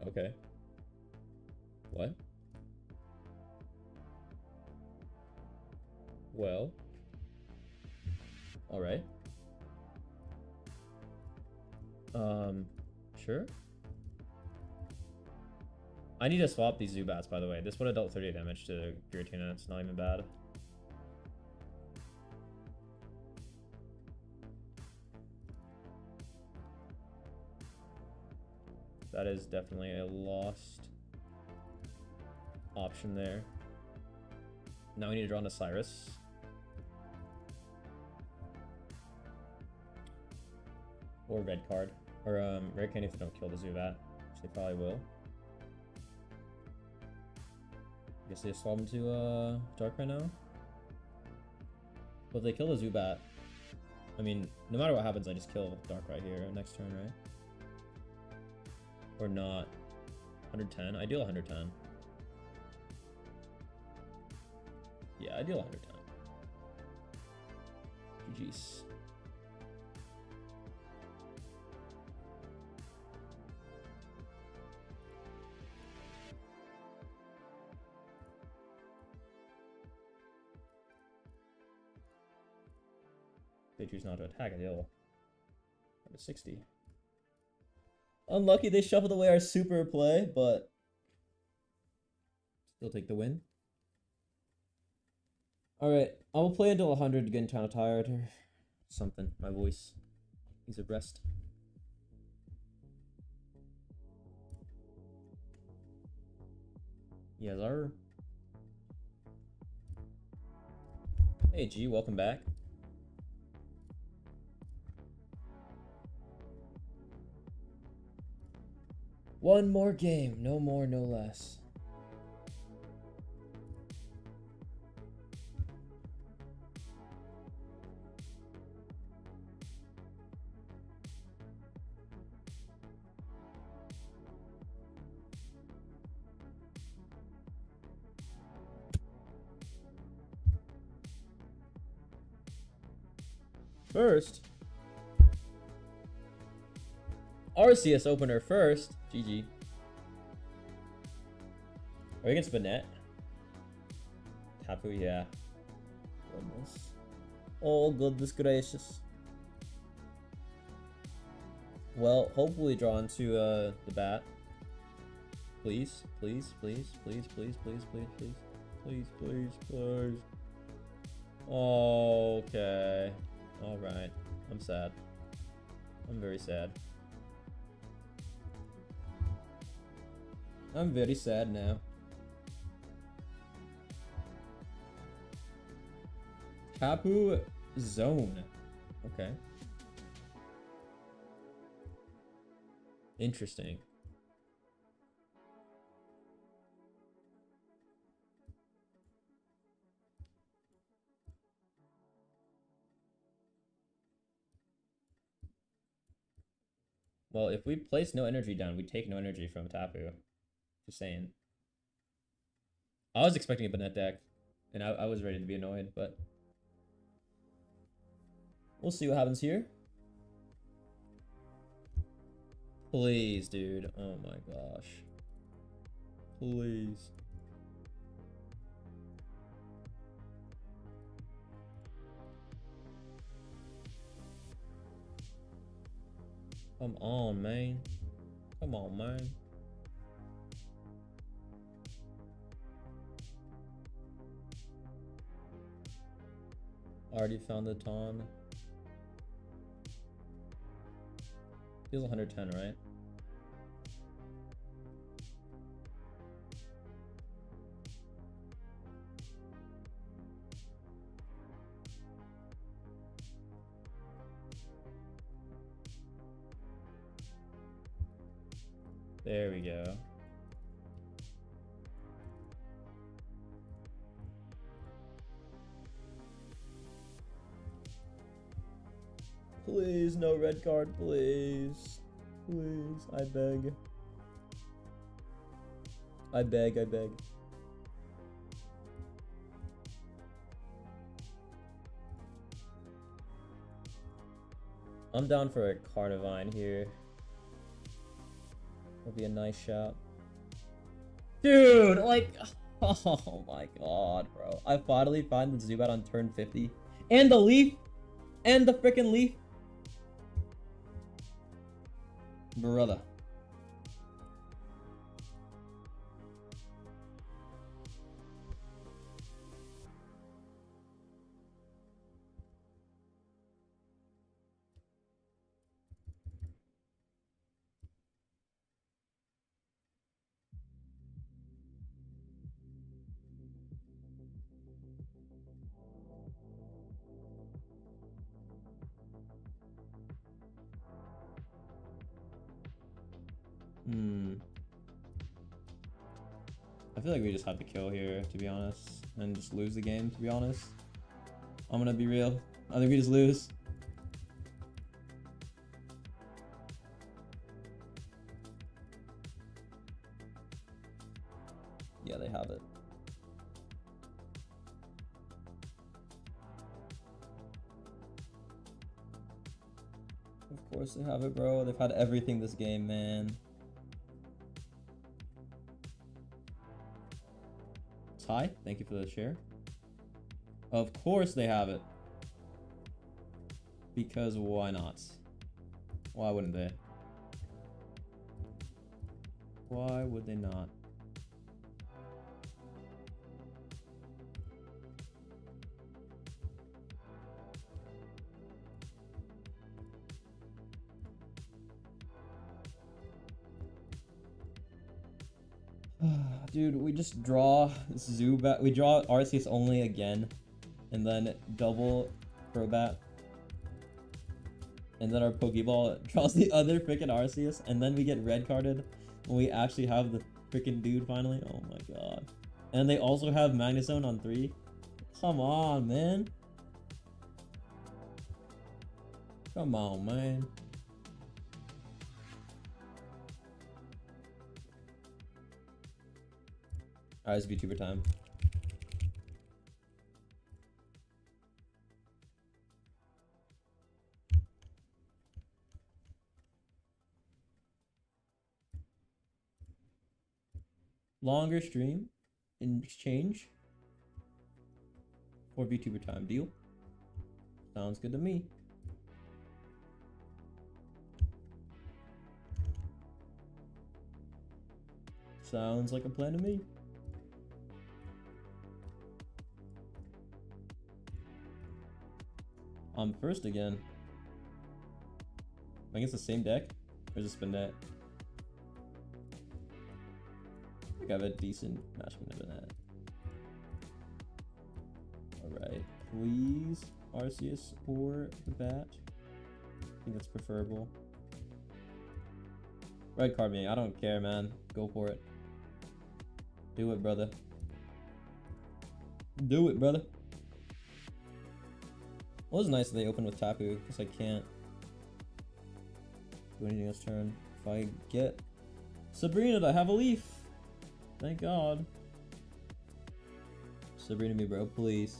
Okay. What? Well. Alright. Sure. I need to swap these Zubats, by the way. This would have dealt 30 damage to Giratina. It's not even bad. That is definitely a lost option there. Now we need to draw into Cyrus. Or red card. Or red candy if they don't kill the Zubat, which they probably will. I guess they just swap into Darkrai now. But if they kill the Zubat, I mean, no matter what happens, I just kill Darkrai here next turn, right? Or not. 110? I deal 110. Yeah, I deal 110. GG's. They choose not to attack, I deal 60. Unlucky they shuffled away our super play, but They'll take the win. Alright, I will play until 100, getting kind of tired or something. My voice needs a rest. Yes, sir. Hey, G, welcome back. One more game, no more, no less. First, RCS opener first. GG. Are we against Banette? Tapu, yeah. Goodness. Oh, goodness gracious. Well, hopefully draw into the bat. Please, please, please, please, please, please, please, please. Please, please, please. Okay. Alright. I'm sad. I'm very sad. I'm very sad now. Tapu Zone. Okay. Interesting. Well, if we place no energy down, we take no energy from Tapu. Just saying. I was expecting a Banette deck, and I was ready to be annoyed, but we'll see what happens here. Please, dude. Oh my gosh. Please. Come on, man. Come on, man. Already found the Ton. Feels 110, right? There we go. Please, no red card, please. Please, I beg. I beg, I beg. I'm down for a Carnivine here. That'll be a nice shot. Dude, like, oh my god, bro. I finally find the Zubat on turn 50. And the Leaf! And the frickin' Leaf! Brother. I feel like we just have to kill here, to be honest, and just lose the game, to be honest. I'm gonna be real. I think we just lose. Yeah, they have it. Of course they have it, bro. They've had everything this game, man. Hi, thank you for the share. Of course they have it. Because why not? Why wouldn't they? Why would they not? Dude, we just draw Zubat. We draw Arceus only again, and then double Crobat. And then our Pokeball draws the other freaking Arceus, and then we get red carded when we actually have the freaking dude finally. Oh my god. And they also have Magnezone on 3. Come on, man. Come on, man. Alright, it's VTuber time. Longer stream in exchange for VTuber time. Deal? Sounds good to me. Sounds like a plan to me. I'm first again. I think it's the same deck. Or is it Spinette? I think I have a decent matchman of that. Alright. Please, Arceus or the bat. I think that's preferable. Red card me. I don't care, man. Go for it. Do it, brother. Do it, brother. Well, it was nice that they opened with Tapu, because I can't do anything this turn. If I get Sabrina to have a leaf. Thank God. Sabrina me, bro, please.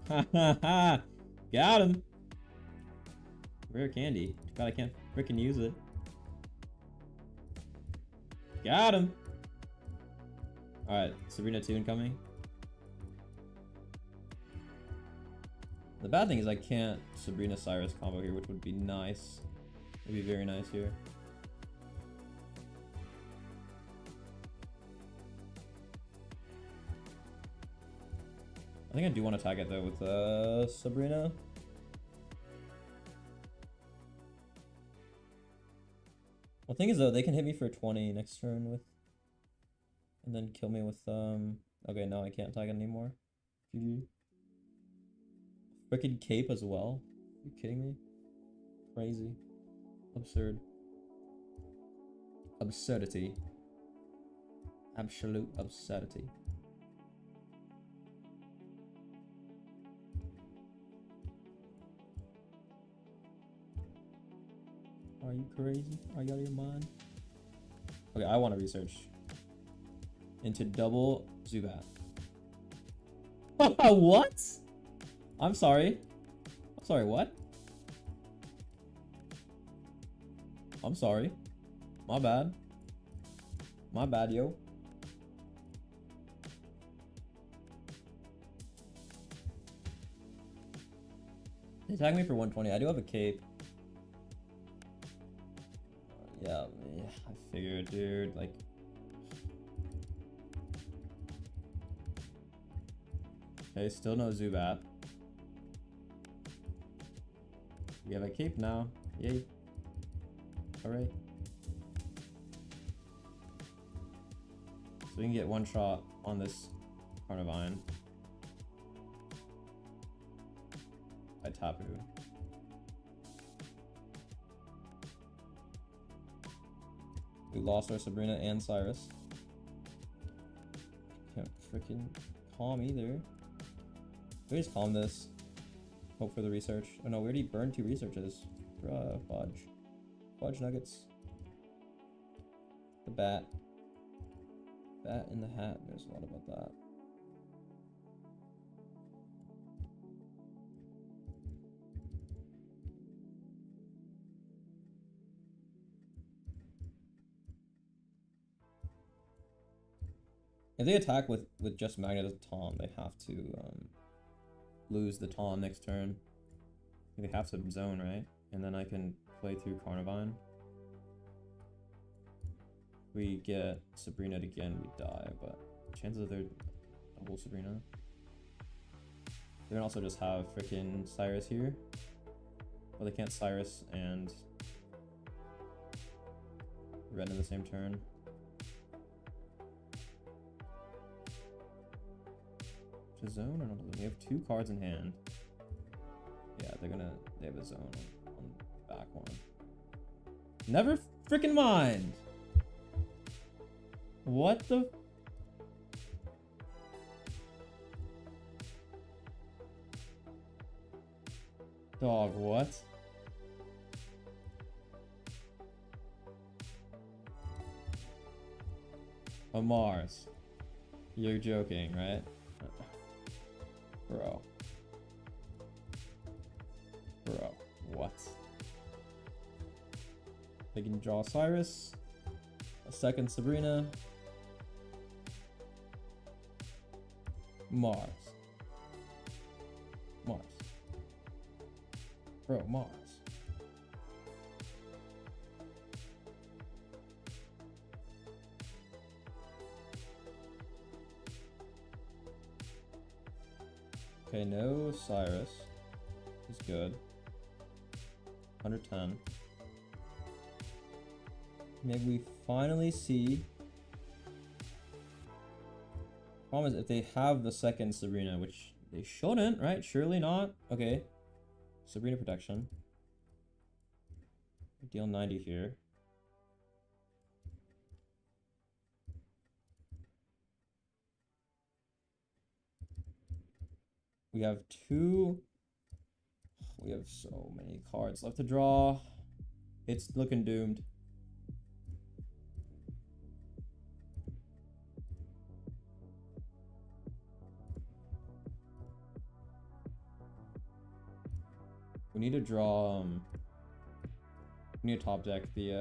Ha ha ha! Got him! Rare candy. God, I can't freaking use it. Got him! Alright, Sabrina 2 incoming. The bad thing is I can't Sabrina Cyrus combo here, which would be nice. Would be very nice here. I think I do want to tag it though with Sabrina. Well, the thing is though, they can hit me for 20 next turn with, and then kill me with okay, no, I can't tag it anymore. GG. Freaking cape as well. Are you kidding me? Crazy. Absurd. Absurdity. Absolute absurdity. Are you crazy? Are you out of your mind? Okay, I want to research into double Zubat. What? I'm sorry. I'm sorry, what? I'm sorry. My bad. My bad, yo. They tagged me for 120. I do have a cape. Yeah, I figured, dude, like... Okay, still no Zubat. We have a cape now. Yay. Alright. So we can get one shot on this Carnivine. By Tapu. We lost our Sabrina and Cyrus. Can't freaking calm either. We just calm this. Hope for the research. Oh no, we already burned 2 researches. Bruh, fudge. Fudge nuggets. The bat. Bat in the hat. There's a lot about that. If they attack with just Magnet as a Tom, they have to lose the Tom next turn. They have to zone, right? And then I can play through Carnivine. We get Sabrina again, we die, but chances of their Double Sabrina. They can also just have freaking Cyrus here. Or they can't Cyrus and red in the same turn. To zone or not? They have 2 cards in hand. Yeah, they have a zone on the back one. Never freaking mind! What the? Dog, what? A Mars. You're joking, right? Bro. Bro, what? They can draw Cyrus, a second Sabrina, Mars. Mars. Bro, Mars. Okay, no Cyrus is good. 110. Maybe we finally see. Problem is if they have the second Sabrina, which they shouldn't, right? Surely not. Okay. Sabrina protection. Deal 90 here. We have so many cards left to draw. It's looking doomed. We need to draw, we need to top deck the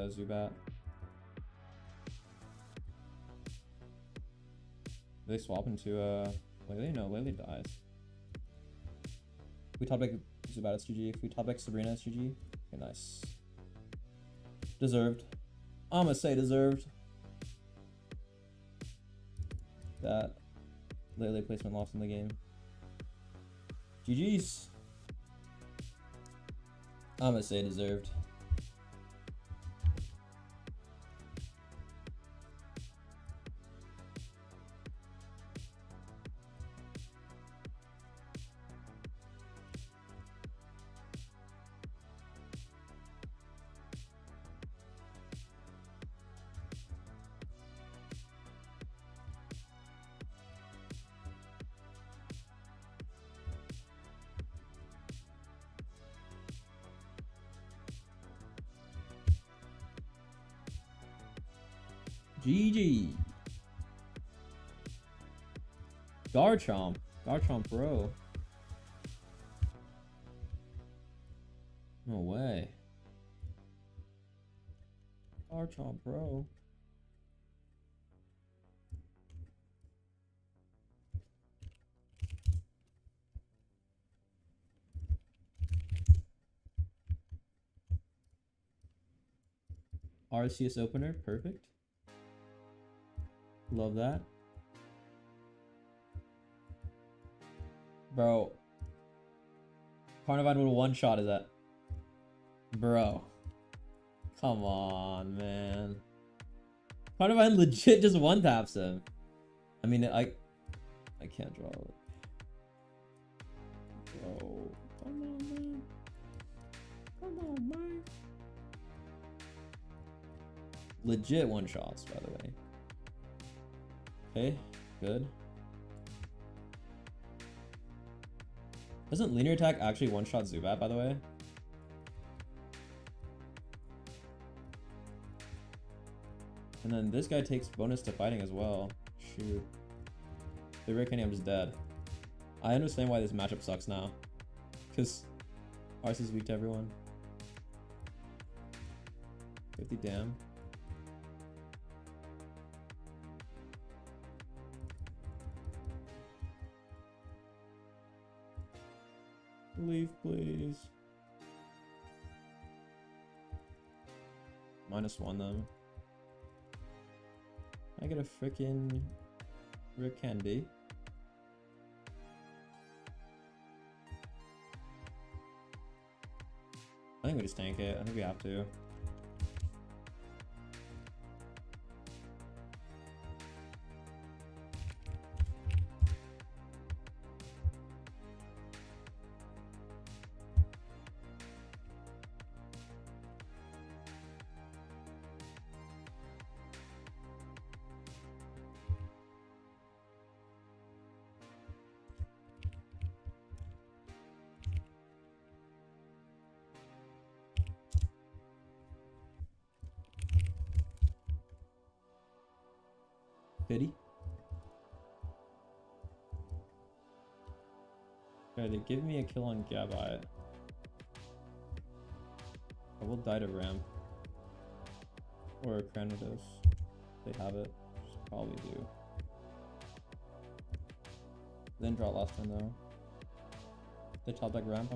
Zubat. Do they swap into Lele? No, Lele dies. If we top deck Zubat, it's GG. If we top deck Sabrina, it's GG. Okay, nice. Deserved. I'm gonna say deserved. That Lele placement lost in the game. GG's. I'm gonna say deserved. GG. Garchomp. Garchomp, bro. No way. Garchomp, bro. RCS opener, perfect. Love that. Bro. Carnivine with a one-shot is that. Bro. Come on, man. Carnivine legit just one-taps him. I mean, I can't draw it. Bro. Come on, man. Come on, man. Legit one-shots, by the way. Okay, good. Doesn't linear attack actually one-shot Zubat, by the way? And then this guy takes bonus to fighting as well. Shoot. The Rare I'm just dead. I understand why this matchup sucks now. Because Arce is weak to everyone. 50 damn. Leave, please. -1 them. I get a freaking Rick Candy. I think we just tank it. I think we have to. Pity. Okay, they give me a kill on Gabite. I will die to ramp. Or Cranidos. They have it. Just probably do. Then draw last turn though. They top deck ramp,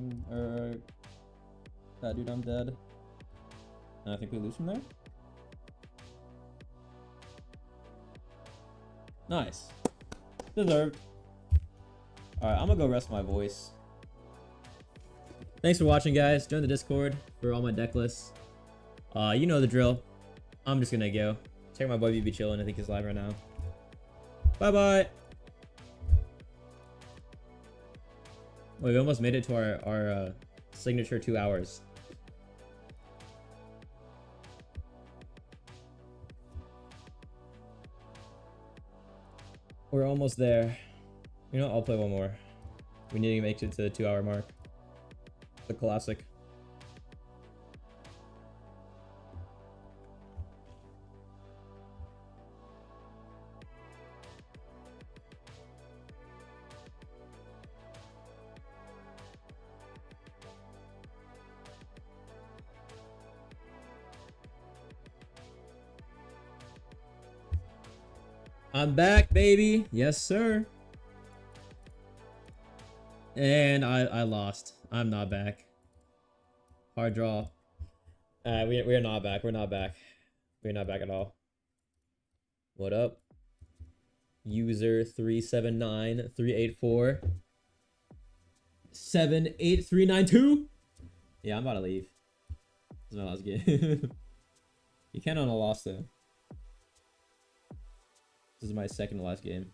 that dude, I'm dead. And I think we lose from there? Nice. Deserved. Alright, I'm gonna go rest my voice. Thanks for watching, guys. Join the Discord for all my deck lists. You know the drill. I'm just gonna go. Check my boy BB chillin'. I think he's live right now. Bye-bye. Wait, we almost made it to our signature 2 hours. We're almost there. You know, I'll play one more. We need to make it to the 2 hour mark. The classic. I'm back, baby. Yes, sir. And I lost. I'm not back. Hard draw. We're not back. We're not back. We're not back at all. What up? User 379-384 78392. Yeah, I'm about to leave. This is my last game. You can't on a loss though. This is my second to last game.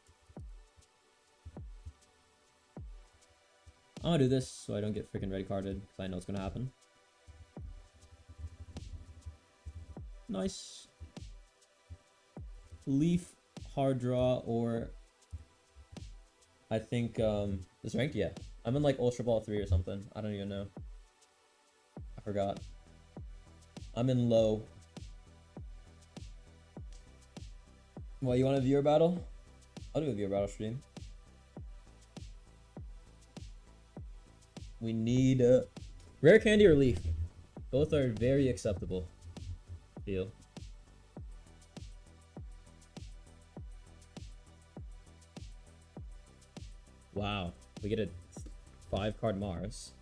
I'm gonna do this so I don't get freaking red carded because I know it's gonna happen. Nice. Leaf, hard draw, or I think is ranked. Yeah, I'm in like Ultra Ball 3 or something. I don't even know. I forgot. I'm in low. What, you want a viewer battle? I'll do a viewer battle stream. We need rare candy or leaf. Both are very acceptable. Feel. Wow, we get a 5-card Mars.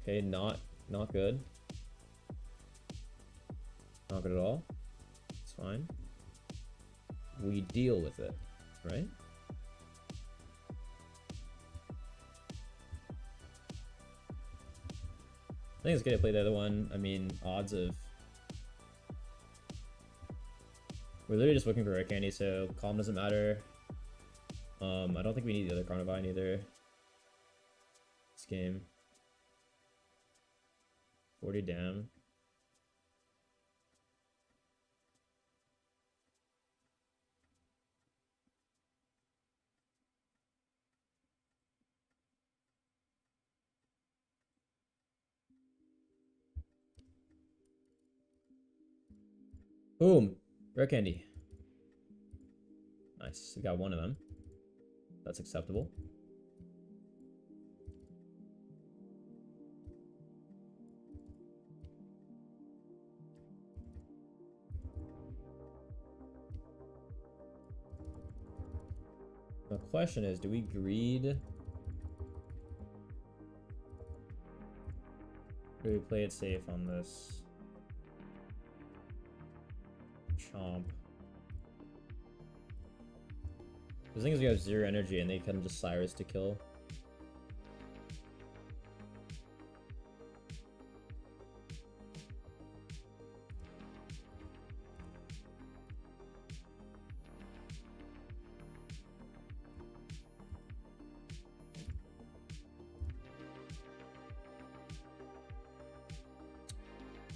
Okay, not good. Not good at all. It's fine. We deal with it, right? I think it's good to play the other one. I mean, odds of... We're literally just looking for rare candy, so calm doesn't matter. I don't think we need the other Carnivine either. This game. 40 down. Boom! Rare candy. Nice. We got one of them. That's acceptable. The question is, do we greed? Or do we play it safe on this? Chomp. The thing is we have 0 energy and they kind of just Cyrus to kill.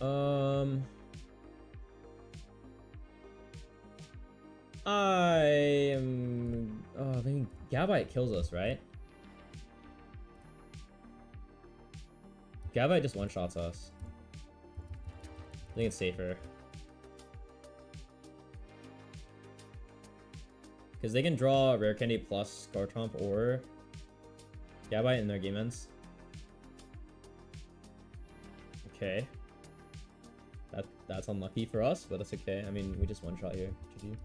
I am. Oh, I mean, Gabite kills us, right? Gabite just one-shots us. I think it's safer. Because they can draw Rare Candy plus Garchomp or Gabite in their game ends. Okay. That's unlucky for us, but that's okay. I mean, we just one-shot here. GG.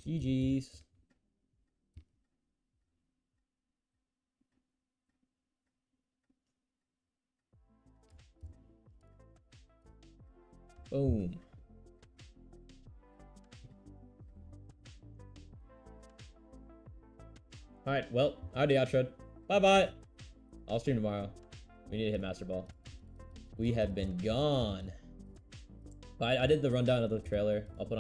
GG's. Boom. Alright, well, already outro. Bye-bye. I'll stream tomorrow. We need to hit Master Ball. We have been gone. But I did the rundown of the trailer. I'll put